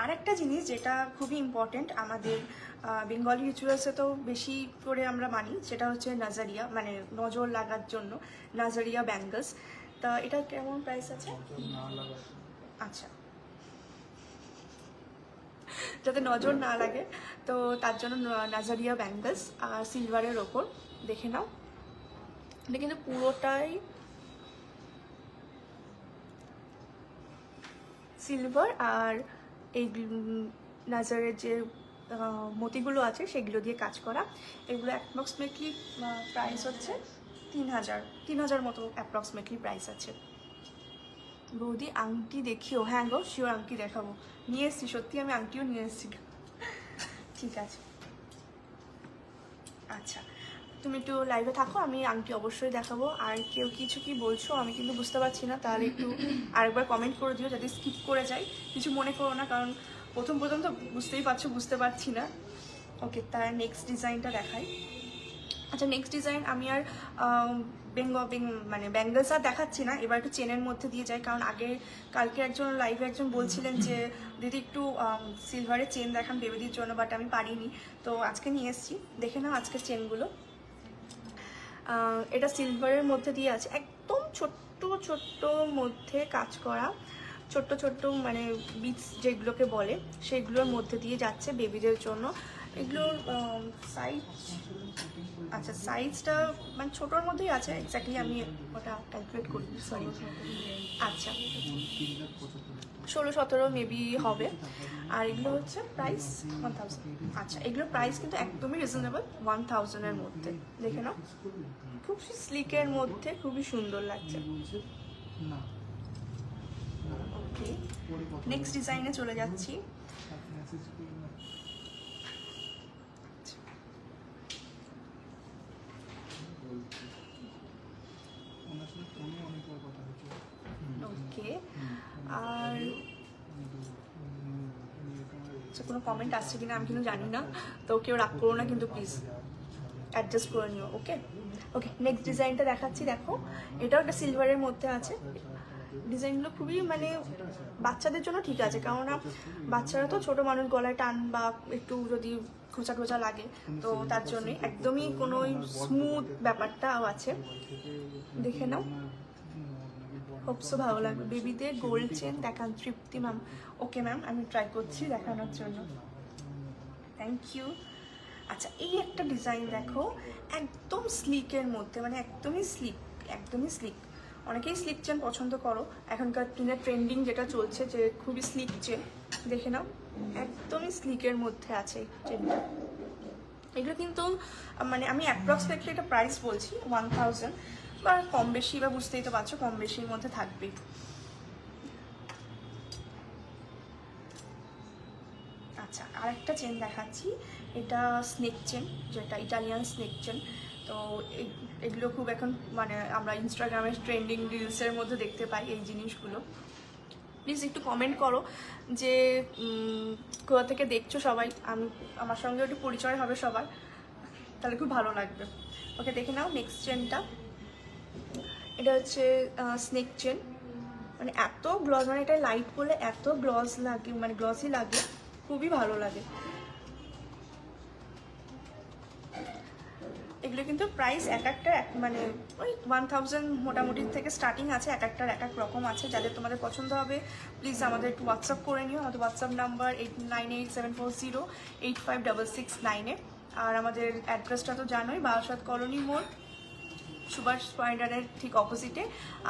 আরেকটা জিনিস যেটা খুবই ইম্পর্টেন্ট আমাদের বেঙ্গলি রিচুয়ালসে তো বেশি করে আমরা মানি, সেটা হচ্ছে নাজারিয়া, মানে নজর লাগার জন্য নাজারিয়া ব্যাঙ্গলস। তা এটা কেমন প্রাইস আছে? আচ্ছা, যাতে নজর না লাগে তো তার জন্য নাজারিয়া ব্যাঙ্গলস আর সিলভারের ওপর, দেখে নাও, এটা কিন্তু পুরোটাই সিলভার, আর এই নাজারের যে মতিগুলো আছে সেগুলো দিয়ে কাজ করা। এগুলো অ্যাপ্রক্সিমেটলি প্রাইস হচ্ছে 3,000 মতো অ্যাপ্রক্সিমেটলি প্রাইস আছে। বৌদি আংটি দেখিও, হ্যাঁ গো শিওর আংটি দেখাবো, নিয়ে এসছি সত্যি, আমি আংটিও নিয়ে এসছি। ঠিক আছে, আচ্ছা তুমি একটু লাইভে থাকো, আমি আংটি অবশ্যই দেখাবো। আর কেউ কিছু কি বলছো আমি কিন্তু বুঝতে পারছি না, তাহলে একটু আরেকবার কমেন্ট করে দিও, যাতে স্কিপ করে যাই, কিছু মনে করো না, কারণ প্রথম তো বুঝতেই পারছো বুঝতে পারছি না। ওকে, তার নেক্সট ডিজাইনটা দেখাই। আচ্ছা নেক্সট ডিজাইন আমি আর মানে ব্যাঙ্গলস আর দেখাচ্ছি না, এবার একটু চেনের মধ্যে দিয়ে যাই, কারণ কালকে লাইভে একজন বলছিলেন যে দিদি একটু সিলভারের চেন দেখান বেবিদির জন্য, বাট আমি পারিনি, তো আজকে নিয়ে এসেছি, দেখে নাও আজকের চেনগুলো। এটা সিলভারের মধ্যে দিয়ে আছে, একদম ছোট্ট ছোট্ট মধ্যে কাজ করা, ছোট্ট ছোট্ট মানে বিটস যেগুলোকে বলে সেগুলোর মধ্যে দিয়ে যাচ্ছে বেবিদের জন্য। এগুলোর সাইজ, আচ্ছা সাইজটা মানে ছোটোর মধ্যেই আছে, এক্স্যাক্টলি আমি ওটা ক্যালকুলেট করি, সরি। আচ্ছা 16-17 মেবি হবে। আর এগুলো হচ্ছে প্রাইস 1000। আচ্ছা এগুলোর প্রাইস কিন্তু একদমই রিজনেবল, 1000-এর মধ্যে, দেখে নাও, খুব স্লিকের মধ্যে খুবই সুন্দর লাগছে। ওকে, নেক্সট ডিজাইনে চলে যাচ্ছি। ওকে, আর কোনো কমেন্ট আসছে কিনা আমি কিন্তু জানি না, তো কেউ রাগ করো না কিন্তু প্লিজ, অ্যাডজাস্ট করে নিও। ওকে ওকে, নেক্সট ডিজাইনটা দেখাচ্ছি, দেখো এটাও একটা সিলভারের মধ্যে আছে। ডিজাইনগুলো খুবই মানে বাচ্চাদের জন্য ঠিক আছে, কেননা বাচ্চারা তো ছোট মানুষ, গলায় টান বা একটু যদি খোঁচা খোঁচা লাগে, তো তার জন্যই একদমই কোনো স্মুথ ব্যাপারটাও আছে, দেখে নাও, হোপসো ভালো লাগবে। বেবিদের গোল্ড চেন দেখান তৃপ্তি ম্যাম। ওকে ম্যাম, আমি ট্রাই করছি দেখানোর জন্য, থ্যাংক ইউ। আচ্ছা এই একটা ডিজাইন দেখো, একদম স্লিকের মধ্যে, মানে একদমই স্লিক। অনেকেই স্লিক চেন পছন্দ করো, এখনকার দিনে ট্রেন্ডিং যেটা চলছে যে খুবই স্লিক চেন, দেখে নাও একদমই স্লিকের মধ্যে আছে চেনটা। এগুলো কিন্তু মানে আমি অ্যাপ্রক্সিমেটলি এটা প্রাইস বলছি 1000, বা কম বেশি, বা বুঝতেই তো পারছো কম বেশির মধ্যে থাকবেই। আচ্ছা আরেকটা চেন দেখাচ্ছি, এটা স্নেক চেন, যেটা ইটালিয়ান স্নেক চেন। তো এগুলো খুব এখন মানে আমরা ইনস্টাগ্রামের ট্রেন্ডিং রিলসের মধ্যে দেখতে পাই এই জিনিসগুলো। প্লিজ একটু কমেন্ট করো যে কোথা থেকে দেখছো সবাই, আমার সঙ্গে একটু পরিচয় হবে সবার, তাহলে খুব ভালো লাগবে। ওকে দেখে নাও নেক্সট চেনটা, এটা হচ্ছে স্নেক চেন, মানে এত গ্লস, মানে এটা লাইট করলে এত গ্লস লাগে, মানে গ্লসি লাগে, খুবই ভালো লাগে। এগুলো কিন্তু প্রাইস এক একটা মানে ওই 1000 মোটামুটি থেকে স্টার্টিং আছে, এক একটার এক এক রকম আছে। যাদের তোমাদের পছন্দ হবে প্লিজ আমাদের একটু হোয়াটসঅ্যাপ করে নিও, আমাদের হোয়াটসঅ্যাপ নাম্বার 8987408569। আর আমাদের অ্যাড্রেসটা তো জানোই, বারাসাত কলোনি মোড়, সুভাষ স্পাইডারের ঠিক অপোজিটে,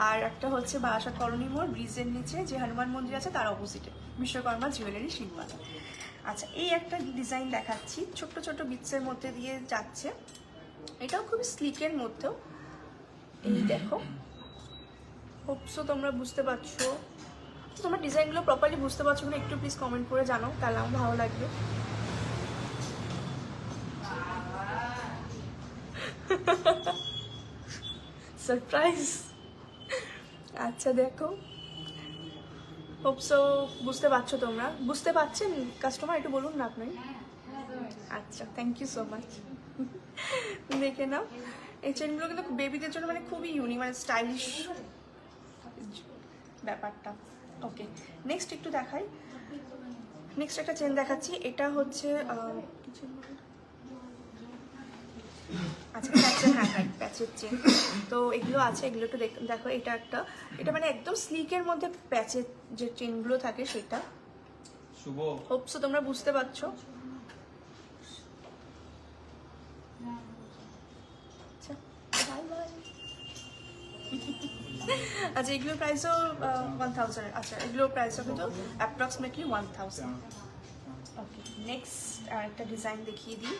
আর একটা হচ্ছে বারাসাত কলোনি মোড় ব্রিজের নিচে যে হনুমান মন্দির আছে তার অপোজিটে বিশ্বকর্মা জুয়েলারি শিল্পালয়। আচ্ছা এই একটা ডিজাইন দেখাচ্ছি, ছোট্ট ছোট্ট বিটসের মধ্যে দিয়ে যাচ্ছে, এটাও খুবই স্লিকের মধ্যেও, এই দেখো, হোপসো তোমরা বুঝতে পারছো, তোমরা ডিজাইনগুলো প্রপারলি বুঝতে পারছো না একটু প্লিজ কমেন্ট করে জানো, তাহলে আমার ভালো লাগবে। সারপ্রাইজ। আচ্ছা দেখো, হোপসো বুঝতে পারছো, তোমরা বুঝতে পারছেন? কাস্টমার একটু বলুন না আপনি। আচ্ছা থ্যাংক ইউ সো মাচ। দেখে নাও এই চেনগুলো কিন্তু বেবিদের জন্য মানে খুবই ইউনিক, মানে স্টাইলিশ ব্যাপারটা। ওকে নেক্সট একটু দেখাই, নেক্সট একটা চেন দেখাচ্ছি, এটা হচ্ছে আচ্ছা প্যাচের, হ্যাঁ রাইট প্যাচের চেন। তো এগুলো আছে, এগুলো একটু দেখো, এটা মানে একদম স্লিকের মধ্যে প্যাচের যে চেনগুলো থাকে সেটা। শুভ, হোপসো তোমরা বুঝতে পারছো। আচ্ছা এগুলোর প্রাইসও 1000। আচ্ছা এগুলোর প্রাইসও কিন্তু অ্যাপ্রক্সিমেটলি 1000। ওকে, নেক্সট আর একটা ডিজাইন দেখিয়ে দিই।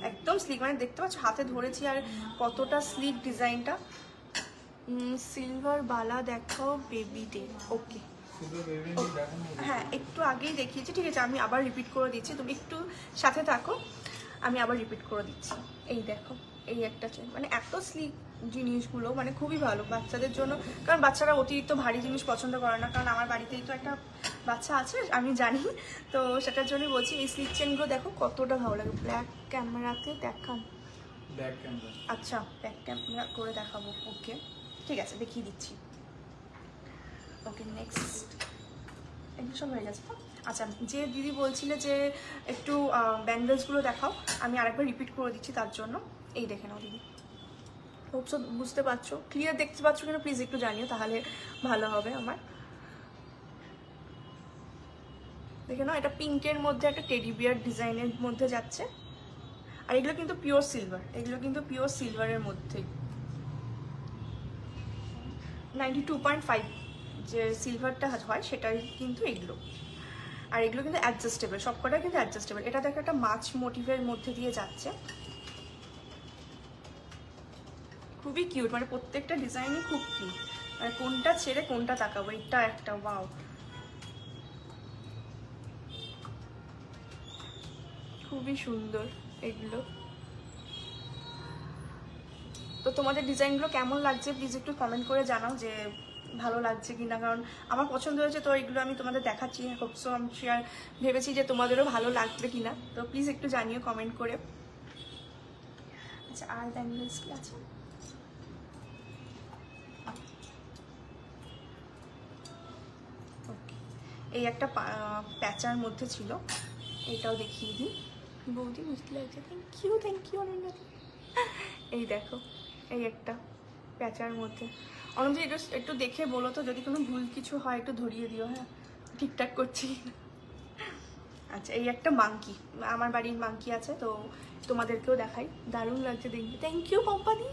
একদম স্লিক, মানে দেখতে পাচ্ছ হাতে ধরেছি আর কতটা স্লিক ডিজাইনটা। সিলভার বালা দেখো বেবি ডে। ওকে, শুধু বেবি নিয়ে দেখানো হবে। হ্যাঁ একটু আগেই দেখিয়েছি, ঠিক আছে আমি আবার রিপিট করে দিচ্ছি, তুমি একটু সাথে থাকো, আমি আবার রিপিট করে দিচ্ছি। এই দেখো, এই একটা চেন, মানে এত স্লিক জিনিসগুলো, মানে খুবই ভালো বাচ্চাদের জন্য, কারণ বাচ্চারা অতিরিক্ত ভারী জিনিস পছন্দ করে না, কারণ আমার বাড়িতেই তো একটা বাচ্চা আছে আমি জানি, তো সেটার জন্যই বলছি। এই স্লিক চেনগুলো দেখো কতটা ভালো লাগে। ব্ল্যাক ক্যামেরাতে দেখান, ব্যাক ক্যামেরা। আচ্ছা ব্যাক ক্যামেরা করে দেখাবো, ওকে ঠিক আছে দেখিয়ে দিচ্ছি। ওকে নেক্সট, এগুলো সব হয়ে গেছে। আচ্ছা, যে দিদি বলছিলে যে একটু ব্যাঙ্গেলসগুলো দেখাও, আমি আরেকবার রিপিট করে দিচ্ছি তার জন্য। এই দেখে নাও দিদি, হোপসো বুঝতে পারছো, ক্লিয়ার দেখতে পাচ্ছ কিনা প্লিজ একটু জানিও, তাহলে ভালো হবে আমার। দেখে নাও, এটা পিঙ্কের মধ্যে একটা টেডি বিয়ার ডিজাইনের মধ্যে যাচ্ছে, আর এগুলো কিন্তু পিওর সিলভার, এগুলো কিন্তু পিওর সিলভারের মধ্যেই। 92.5 যে সিলভারটা হয় সেটাই কিন্তু এগুলো, আর এগুলো কিন্তু অ্যাডজাস্টেবল, সবকটা কিন্তু অ্যাডজাস্টেবল। এটা দেখো একটা মাছ মোটিভের মধ্যে দিয়ে যাচ্ছে, খুবই কিউট, মানে প্রত্যেকটা ডিজাইনই খুব কিউট, মানে কোনটা ছেড়ে কোনটা তাকাবো। এটা একটা ওয়াও, খুবই সুন্দর এগুলো। তো তোমাদের ডিজাইনগুলো কেমন লাগছে প্লিজ একটু কমেন্ট করে জানাও যে ভালো লাগছে কিনা, কারণ আমার পছন্দ হয়েছে, তো এগুলো আমি তোমাদের দেখাচ্ছি। হোপসো আমি শেয়ার ভেবেছি যে তোমাদেরও ভালো লাগবে কিনা, তো প্লিজ একটু জানিও কমেন্ট করে। আচ্ছা, আর ব্যাঙ্গলস কি আছে? ওকে, এই একটা প্যাচার মধ্যে ছিল, এটাও দেখিয়ে দিই। বৌদি বুঝতে লাগছে, থ্যাংক ইউ অনন্যাদি। এই দেখো, এই একটা প্যাচার মধ্যে। অনন্যা এটা একটু দেখে বলো তো, যদি কোনো ভুল কিছু হয় একটু ধরিয়ে দিও, হ্যাঁ ঠিকঠাক করছি। আচ্ছা, এই একটা মাংকি, আমার বাড়ির মাংকি আছে, তো তোমাদেরকেও দেখাই, দারুণ লাগছে দেখতে। থ্যাংক ইউ পম্পাদি।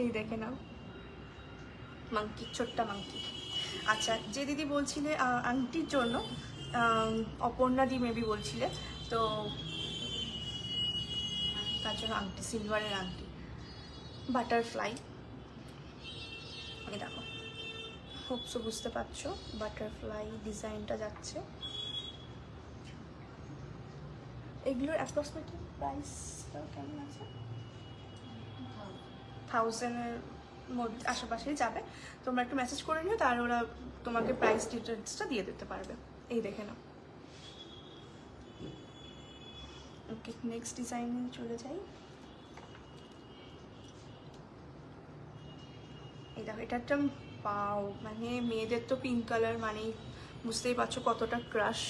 এই দেখে নাও মাংকি, ছোট্ট মাংকি। আচ্ছা, যে দিদি বলছিলে আংটির জন্য, অপর্ণা দি মেবি বলছিলে, তো তার জন্য আংটি, সিলভারের আংটি, বাটারফ্লাই। এই দেখো, হোপসো বুঝতে পারছো, বাটারফ্লাই ডিজাইনটা যাচ্ছে। এগুলোর অ্যাপ্রক্সিমেটলি প্রাইস কেমন আছে? 1000-এর মধ্যে আশেপাশেই যাবে। তোমরা একটু মেসেজ করে নিও, তার ওরা তোমাকে প্রাইস ডিটেলসটা দিয়ে দিতে পারবে। এই দেখে নাও। ওকে, নেক্সট ডিজাইনে চলে যাই। এই দেখো, এটা একটা পাও, মানে মেয়েদের তো পিঙ্ক কালার মানেই বুঝতেই পারছো কতটা ক্রাশ,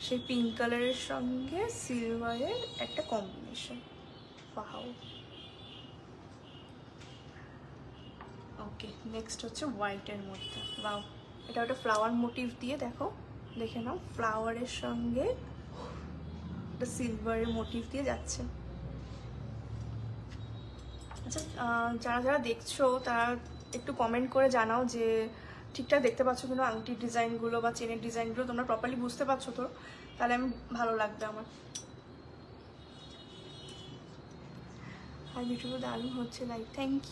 সেই পিঙ্ক কালারের সঙ্গে সিলভারের একটা কম্বিনেশন, পাও। ওকে, নেক্সট হচ্ছে হোয়াইটের মধ্যে, বাও, এটা একটা ফ্লাওয়ার মোটিভ দিয়ে, দেখো দেখে নাও, ফ্লাওয়ারের সঙ্গে একটা সিলভারের মোটিভ দিয়ে যাচ্ছে। আচ্ছা, যারা যারা দেখছো তারা একটু কমেন্ট করে জানাও যে ঠিকঠাক দেখতে পাচ্ছ কিন্তু আংটির ডিজাইনগুলো বা চেনের ডিজাইনগুলো তোমরা প্রপারলি বুঝতে পারছো তো, তাহলে আমি ভালো লাগবে আমার। আর ভিডিওগুলো দারুণ হচ্ছে লাইক, থ্যাংক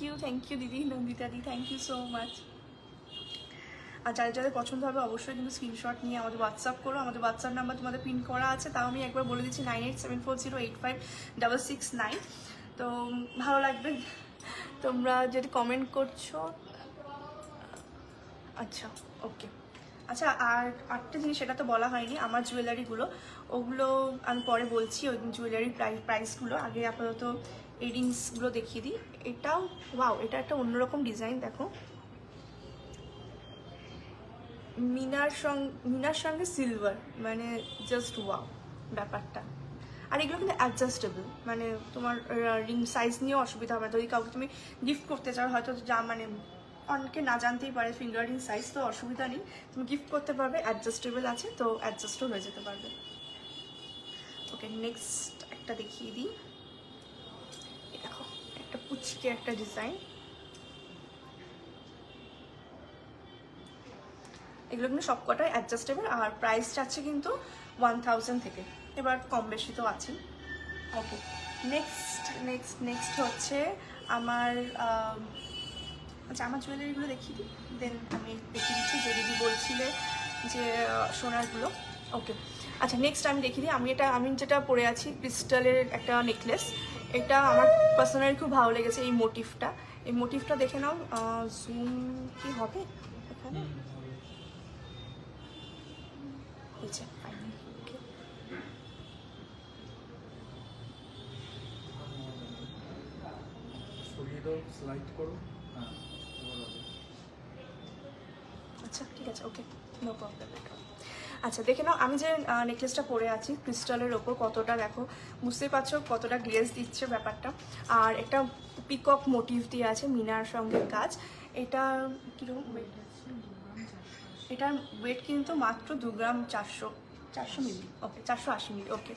ইউ দিদি, নন্দিতা দি, থ্যাংক ইউ সো মাচ। আর যাদের যাদের পছন্দ হবে অবশ্যই কিন্তু স্ক্রিনশট নিয়ে আমাদের হোয়াটসঅ্যাপ করো, আমাদের হোয়াটসঅ্যাপ নাম্বার তোমাদের পিন করা আছে, তাও আমি একবার বলে দিচ্ছি 9874085669। তো ভালো লাগবে তোমরা যদি কমেন্ট করছো। আচ্ছা, ওকে। আচ্ছা, আর একটা জিনিস সেটা তো বলা হয়নি, আমার জুয়েলারিগুলো, ওগুলো আমি পরে বলছি, ওই জুয়েলারির প্রাইসগুলো। আগে আপাতত ইয়াররিংসগুলো দেখিয়ে দিই। এটাও ওয়াও, এটা একটা অন্যরকম ডিজাইন, দেখো মিনার সঙ্গে সিলভার, মানে জাস্ট ওয়াও ব্যাপারটা। আর এগুলো কিন্তু অ্যাডজাস্টেবল, মানে তোমার রিং সাইজ নিয়েও অসুবিধা হবে না, যদি কাউকে তুমি গিফট করতে চাও, হয়তো যা মানে অনেকে না জানতেই পারে ফিঙ্গার রিং সাইজ, তো অসুবিধা নেই, তুমি গিফট করতে পারবে, অ্যাডজাস্টেবল আছে, তো অ্যাডজাস্টও হয়ে যেতে পারবে। ওকে, নেক্সট একটা দেখিয়ে দিই। দেখো, একটা পুচকে একটা ডিজাইন, এগুলো কিন্তু সবকটাই অ্যাডজাস্টেবল, আর প্রাইস যাচ্ছে কিন্তু 1000 থেকে, এবার কম বেশি তো আছে। ওকে, নেক্সট হচ্ছে আমার আচ্ছা আমার জুয়েলারিগুলো দেখিয়ে দিই, দেন আমি দেখিয়ে দিচ্ছি যে দিদি বলছিলে যে সোনারগুলো। ওকে, আচ্ছা নেক্সট আমি দেখিয়ে দিই। আমি যেটা পরে আছি ক্রিস্টালের একটা নেকলেস, এটা আমার পার্সোনালি খুব ভালো লেগেছে। এই মোটিভটা দেখে নাও, জুম কি হবে এখানে, হয়েছে ফাইনাল। ওকে, সরিয়ে দাও, স্লাইড করো। হ্যাঁ, এবার হবে। আচ্ছা ঠিক আছে, ওকে, নো প্রবলেম। আচ্ছা দেখে নাও আমি যে নেকলেসটা পরে আছি ক্রিস্টালের ওপর, কতটা দেখো, বুঝতেই পারছো কতটা গ্লেজ দিচ্ছে ব্যাপারটা। আর একটা পিকক মোটিভ দিয়ে আছে, মিনার সঙ্গে কাজ। এটা কীরকম ওয়েট আছে? এটার ওয়েট কিন্তু মাত্র 2 গ্রাম 400 মিলি। ওকে, 480 মিলি। ওকে,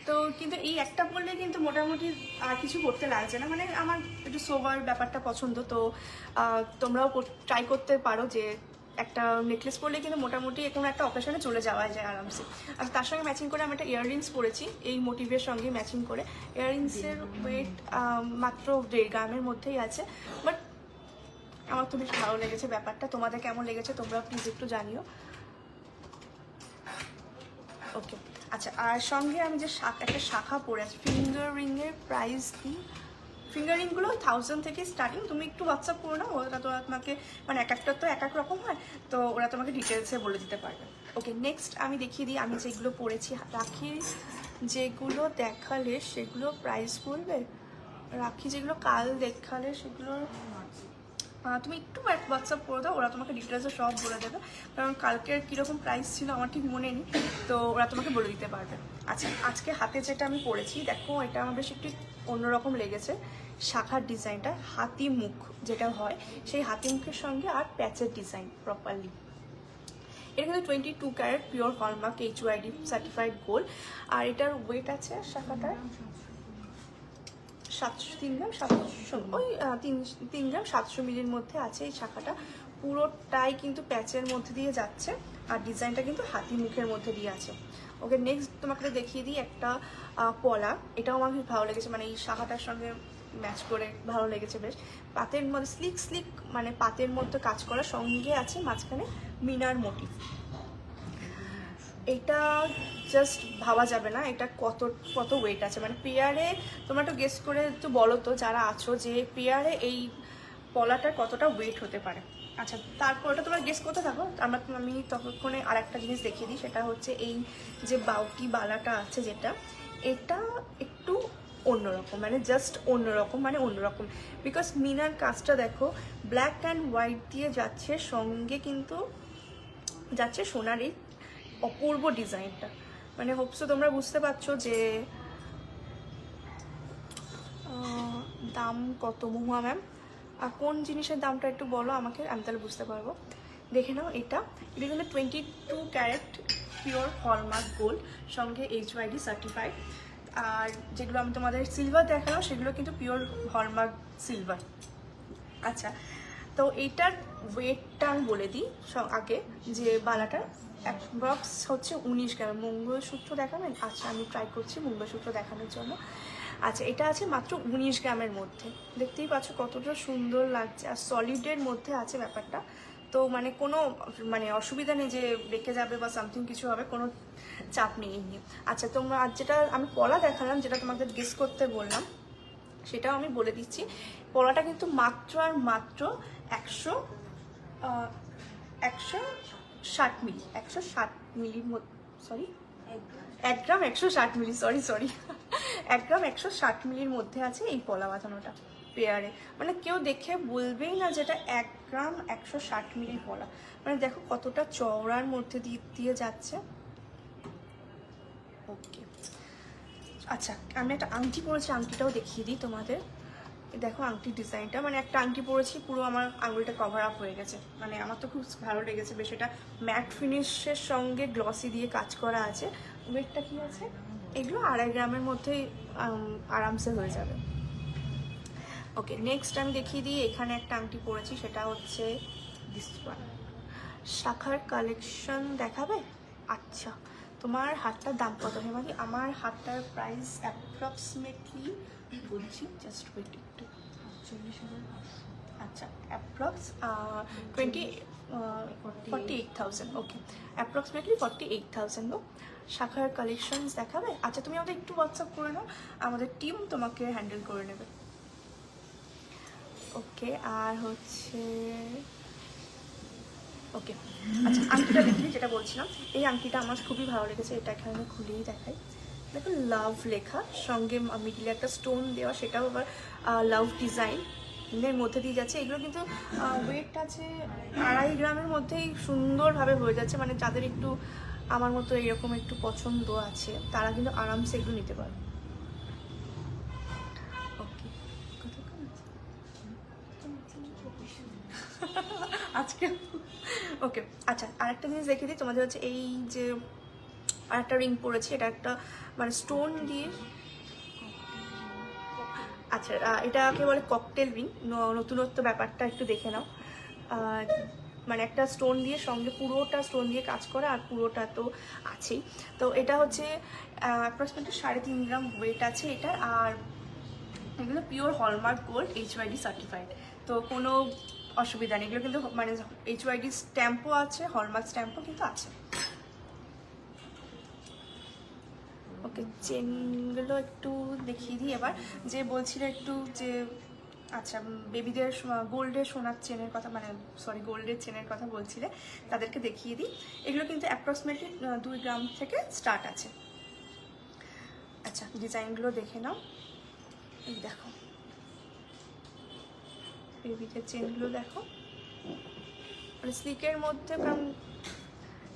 তো কিন্তু এই একটা পরলে কিন্তু মোটামুটি আর কিছু করতে লাগছে না, মানে আমার একটু সোভার ব্যাপারটা পছন্দ। তো তোমরাও ট্রাই করতে পারো যে একটা নেকলেস পরলে কিন্তু মোটামুটি কোনো একটা অকেশনে চলে যাওয়া যায় আরামসে। আর তার সঙ্গে ম্যাচিং করে আমি একটা ইয়াররিংস পরেছি এই মোটিভের সঙ্গে ম্যাচিং করে। ইয়াররিংসের ওয়েট মাত্র 1.5 গ্রামের মধ্যেই আছে, বাট আমার তো বেশ ভালো লেগেছে ব্যাপারটা। তোমাদের কেমন লেগেছে তোমরা প্লিজ একটু জানিও। ওকে, আচ্ছা আর সঙ্গে আমি যে একটা শাখা পরে আছি, ফিঙ্গার রিংয়ের প্রাইস দিই। ফিঙ্গার রিংগুলো 1000 থেকে স্টার্টিং, তুমি একটু হোয়াটসঅ্যাপ করো না, ওরা তো তোমাকে মানে এক একটা তো এক এক রকম হয়, তো ওরা তোমাকে ডিটেলসে বলে দিতে পারবে। ওকে, নেক্সট আমি দেখিয়ে দিই আমি যেগুলো পরেছি। রাখির যেগুলো দেখালে সেগুলো প্রাইস বলবে, রাখি যেগুলো কাল দেখালে সেগুলো তুমি একটু হোয়াটসঅ্যাপ করে দাও, ওরা তোমাকে ডিটেলসে সব বলে দেবে, কারণ কালকের কীরকম প্রাইস ছিল আমার ঠিক মনে নেই, তো ওরা তোমাকে বলে দিতে পারবে। আচ্ছা আজকে হাতে যেটা আমি পরেছি দেখো, এটা আমার বেশ একটু অন্যরকম লেগেছে। শাখার ডিজাইনটা হাতি মুখ যেটা হয় সেই হাতি মুখের সঙ্গে আর প্যাচের ডিজাইন প্রপারলি। এটা কিন্তু 22 carat pure hallmark HYD certified gold. আর এটার ওয়েট আছে শাখাটার 3 গ্রাম 700, ওই 3 গ্রাম 700 মিলির মধ্যে আছে এই শাখাটা। পুরোটাই কিন্তু প্যাচের মধ্যে দিয়ে যাচ্ছে, আর ডিজাইনটা কিন্তু হাতি মুখের মধ্যে দিয়ে আছে। ওকে, নেক্সট তোমাকে দেখিয়ে দিই একটা পলা। এটাও আমার খুব ভালো লেগেছে, মানে এই শাখাটার সঙ্গে ম্যাচ করে ভালো লেগেছে বেশ। পাতের মধ্যে স্লিক মানে পাতের মধ্যে কাজ করা, সঙ্গে আছে মাঝখানে মিনার মোটিভ। এটা জাস্ট ভাবা যাবে না এটা কত ওয়েট আছে, মানে পেয়ারে তোমরা একটু গেস করে একটু বলো তো যারা আছো যে পেয়ারে এই পলাটার কতটা ওয়েট হতে পারে। আচ্ছা তারপর ওটা তোমরা গেস করতে থাকো, আমি ততক্ষণে আর একটা জিনিস দেখিয়ে দিই, সেটা হচ্ছে এই যে বাউটি বালাটা আছে যেটা, এটা একটু অন্যরকম, মানে জাস্ট অন্যরকম বিকজ মিনার কাজটা দেখো ব্ল্যাক অ্যান্ড হোয়াইট দিয়ে যাচ্ছে, সঙ্গে কিন্তু যাচ্ছে সোনার এই অপূর্ব ডিজাইনটা। মানে হোপসো তোমরা বুঝতে পারছো যে দাম কত। মহুয়া ম্যাম আর কোন জিনিসের দামটা একটু বলো আমাকে, আমি তাহলে বুঝতে পারবো। দেখে নাও এটা কিন্তু 22 ক্যারেট পিওর হলমার্ক গোল্ড, সঙ্গে HYD সার্টিফাইড। আর যেগুলো আমি তোমাদের সিলভার দেখালাম সেগুলো কিন্তু পিওর হলমার্ক সিলভার। আচ্ছা তো এইটার ওয়েটটা আমি বলে দিই আগে, যে বালাটার এক বক্স হচ্ছে 19 গ্রাম। মঙ্গলসূত্র দেখাবেন? আচ্ছা আমি ট্রাই করছি মঙ্গলসূত্র দেখানোর জন্য। আচ্ছা এটা আছে মাত্র 19 গ্রামের মধ্যে, দেখতেই পাচ্ছ কতটা সুন্দর লাগছে, আর সলিডের মধ্যে আছে ব্যাপারটা। তো মানে কোনো মানে অসুবিধা নেই যে রেখে যাবে বা সামথিং কিছু হবে, কোনো চাপ নেই এই নিয়ে। আচ্ছা তোমরা আর যেটা আমি পলা দেখালাম, যেটা তোমাদের গেস করতে বললাম, সেটাও আমি বলে দিচ্ছি। পলাটা কিন্তু মাত্র 160 মিলি, 160 মিলির মধ্যে, সরি 1 গ্রাম 160 মিলি, সরি 1 গ্রাম 160 মিলির মধ্যে আছে এই পলা বাঁধানোটা পেয়ারে। মানে কেউ দেখে বলবেই না যেটা 1 গ্রাম 160 মিলির পলা। মানে দেখো কতটা চওড়ার মধ্যে দিয়ে যাচ্ছে। ওকে, আচ্ছা আমি একটা আংটি পরেছি, আংটিটাও দেখিয়ে দিই তোমাদের। দেখো আংটির ডিজাইনটা, মানে একটা আংটি পরেছি পুরো আমার আঙুলটা কভার আপ হয়ে গেছে, মানে আমার তো খুব ভালো লেগেছে বেশ। এটা ম্যাট ফিনিশের সঙ্গে গ্লসি দিয়ে কাজ করা আছে। ওয়েটটা কি আছে? এগুলো 2.5 গ্রামের মধ্যেই আরামসে হয়ে যাবে। ওকে, নেক্সট আমি দেখিয়ে দিই। এখানে একটা আংটি পরেছি, সেটা হচ্ছে দিস ওয়ান। শাখার কালেকশন দেখাবে? আচ্ছা তোমার হারটার দাম কত হেমালি? আমার হারটার প্রাইস অ্যাপ্রক্সিমেটলি বলছি, জাস্ট ওয়েট একটু। 48,500। আচ্ছা, অ্যাপ্রক্স 48,000। ওকে, অ্যাপ্রক্সিমেটলি 48,000 গো। শাখার কালেকশনস দেখাবে? আচ্ছা, তুমি আমাদের একটু হোয়াটসঅ্যাপ করে নাও, আমাদের টিম তোমাকে হ্যান্ডেল করে নেবে। ওকে, আর হচ্ছে ওকে, আচ্ছা আংটিটা দেখি, যেটা বলছিলাম এই আংটিটা আমার খুবই ভালো লেগেছে। এটা এখানে খুলেই দেখাই, দেখো লাভ লেখা, সঙ্গে মিডিলে একটা স্টোন দেওয়া, সেটাও আবার লাভ ডিজাইনের মধ্যে দিয়ে যাচ্ছে। এগুলো কিন্তু ওয়েট আছে 2.5 গ্রামের মধ্যেই সুন্দরভাবে হয়ে যাচ্ছে, মানে যাদের একটু আমার মতো এরকম একটু পছন্দ আছে তারা কিন্তু আরামসে এগুলো নিতে পারে। ওকে, আজকে ওকে, আচ্ছা আরেকটা জিনিস দেখিয়ে দিই তোমাদের, হচ্ছে এই যে আরেকটা রিং পরেছি, এটা একটা মানে স্টোন দিয়ে, আচ্ছা এটাকে বলে ককটেল রিং। নতুনত্ব ব্যাপারটা একটু দেখে নাও, মানে একটা স্টোন দিয়ে সঙ্গে পুরোটা স্টোন দিয়ে কাজ করা, আর পুরোটা তো আছেই। তো এটা হচ্ছে অ্যাপ্রক্সিমেটলি 3.5 গ্রাম ওয়েট আছে এটা, আর এগুলো pure hallmark gold HYD certified, তো কোনো অসুবিধা নেই। এগুলো কিন্তু মানে HYD স্ট্যাম্পও আছে, হলমার্ক স্ট্যাম্পও কিন্তু আছে। ওকে, চেনগুলো একটু দেখিয়ে দিই এবার। যে বলছিল একটু যে আচ্ছা বেবিদের গোল্ডের সোনার চেনের কথা, মানে সরি গোল্ডের চেনের কথা বলছিলে, তাদেরকে দেখিয়ে দিই। এগুলো কিন্তু অ্যাপ্রক্সিমেটলি 2 গ্রাম থেকে স্টার্ট আছে। আচ্ছা, ডিজাইনগুলো দেখে নাও, এই দেখো বেবিদের চেনগুলো দেখো, মানে স্লিকের মধ্যে, কারণ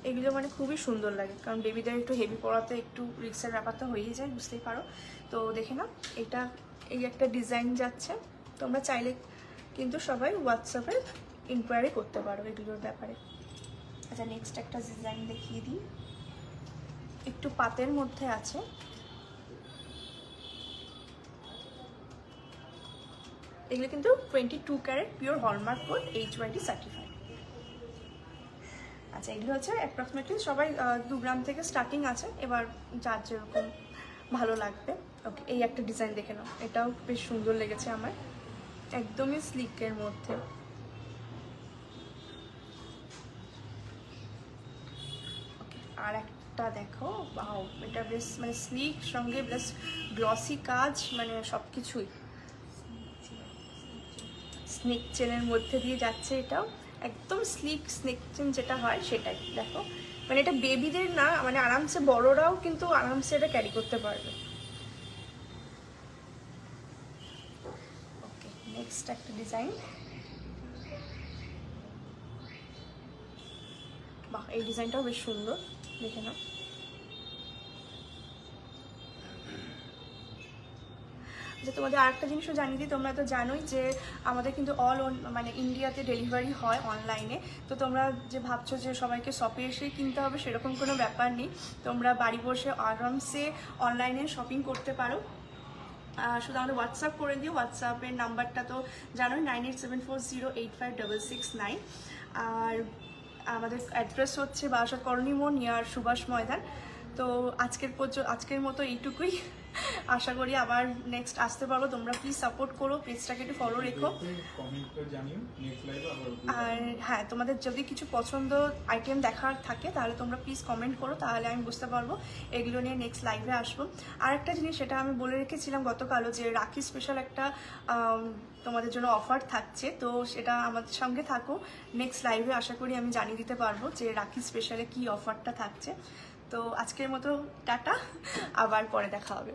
এগুলো মানে খুবই সুন্দর লাগে, কারণ বেবিদের একটু হেভি পরাতে একটু রিক্সের ব্যাপারটা হয়েই যায়, বুঝতেই পারো। তো দেখে নাও, এটা এই একটা ডিজাইন যাচ্ছে, তোমরা চাইলে কিন্তু সবাই হোয়াটসঅ্যাপে ইনকোয়ারি করতে পারো এগুলোর ব্যাপারে। আচ্ছা, নেক্সট একটা ডিজাইন দেখিয়ে দিই, একটু পাতের মধ্যে আছে। এগুলো কিন্তু 22 carat pure hallmark gold HYD certified. আচ্ছা, এগুলো হচ্ছে অ্যাপ্রক্সিমেটলি সবাই 2 গ্রাম থেকে স্টার্টিং আছে, এবার যার যেরকম ভালো লাগবে। ওকে, এই একটা ডিজাইন দেখে নাও, এটাও বেশ সুন্দর লেগেছে আমার, একদমই স্লিকের মধ্যে। ওকে, আর একটা দেখো, বাও এটা বেশ মানে স্লিক সঙ্গে বেশ গ্লসি কাজ, মানে সব কিছুই স্নেক চেনের মধ্যে দিয়ে যাচ্ছে। এটাও একদম স্লিক স্নেক চেন যেটা হয় সেটাই, দেখো মানে এটা বেবিদের না, মানে আরামসে বড়রাও কিন্তু আরামসে এটা ক্যারি করতে পারবে। ওকে, নেক্সট একটা ডিজাইন, বাহ এই ডিজাইনটাও বেশ সুন্দর, দেখে নাও। যে তোমাদের আরেকটা জিনিসও জানিয়ে দিই, তোমরা তো জানোই যে আমাদের কিন্তু মানে ইন্ডিয়াতে ডেলিভারি হয় অনলাইনে। তো তোমরা যে ভাবছো যে সবাইকে শপে এসেই কিনতে হবে, সেরকম কোনো ব্যাপার নেই, তোমরা বাড়ি বসে আরামসে অনলাইনে শপিং করতে পারো। শুধু আমাদের হোয়াটসঅ্যাপ করে দিও, হোয়াটসঅ্যাপের নাম্বারটা তো জানোই 9874085669। আর আমাদের অ্যাড্রেস হচ্ছে বারাসাত করণী মোড় নিয়ার সুভাষ ময়দান। তো আজকের মতো এইটুকুই, আশা করি আবার নেক্সট আসতে পারবো। তোমরা প্লিজ সাপোর্ট করো, পেজটাকে একটু ফলো রেখো। আর হ্যাঁ, তোমাদের যদি কিছু পছন্দ আইটেম দেখার থাকে তাহলে তোমরা প্লিজ কমেন্ট করো, তাহলে আমি বুঝতে পারবো এগুলো নিয়ে নেক্সট লাইভে আসবো। আর একটা জিনিস, সেটা আমি বলে রেখেছিলাম গতকালও, যে রাখি স্পেশাল একটা তোমাদের জন্য অফার থাকছে, তো সেটা আমাদের সঙ্গে থাকো। নেক্সট লাইভে আশা করি আমি জানিয়ে দিতে পারবো যে রাখি স্পেশালে কি অফারটা থাকছে। তো আজকের মতো টাটা, আবার পরে দেখা হবে।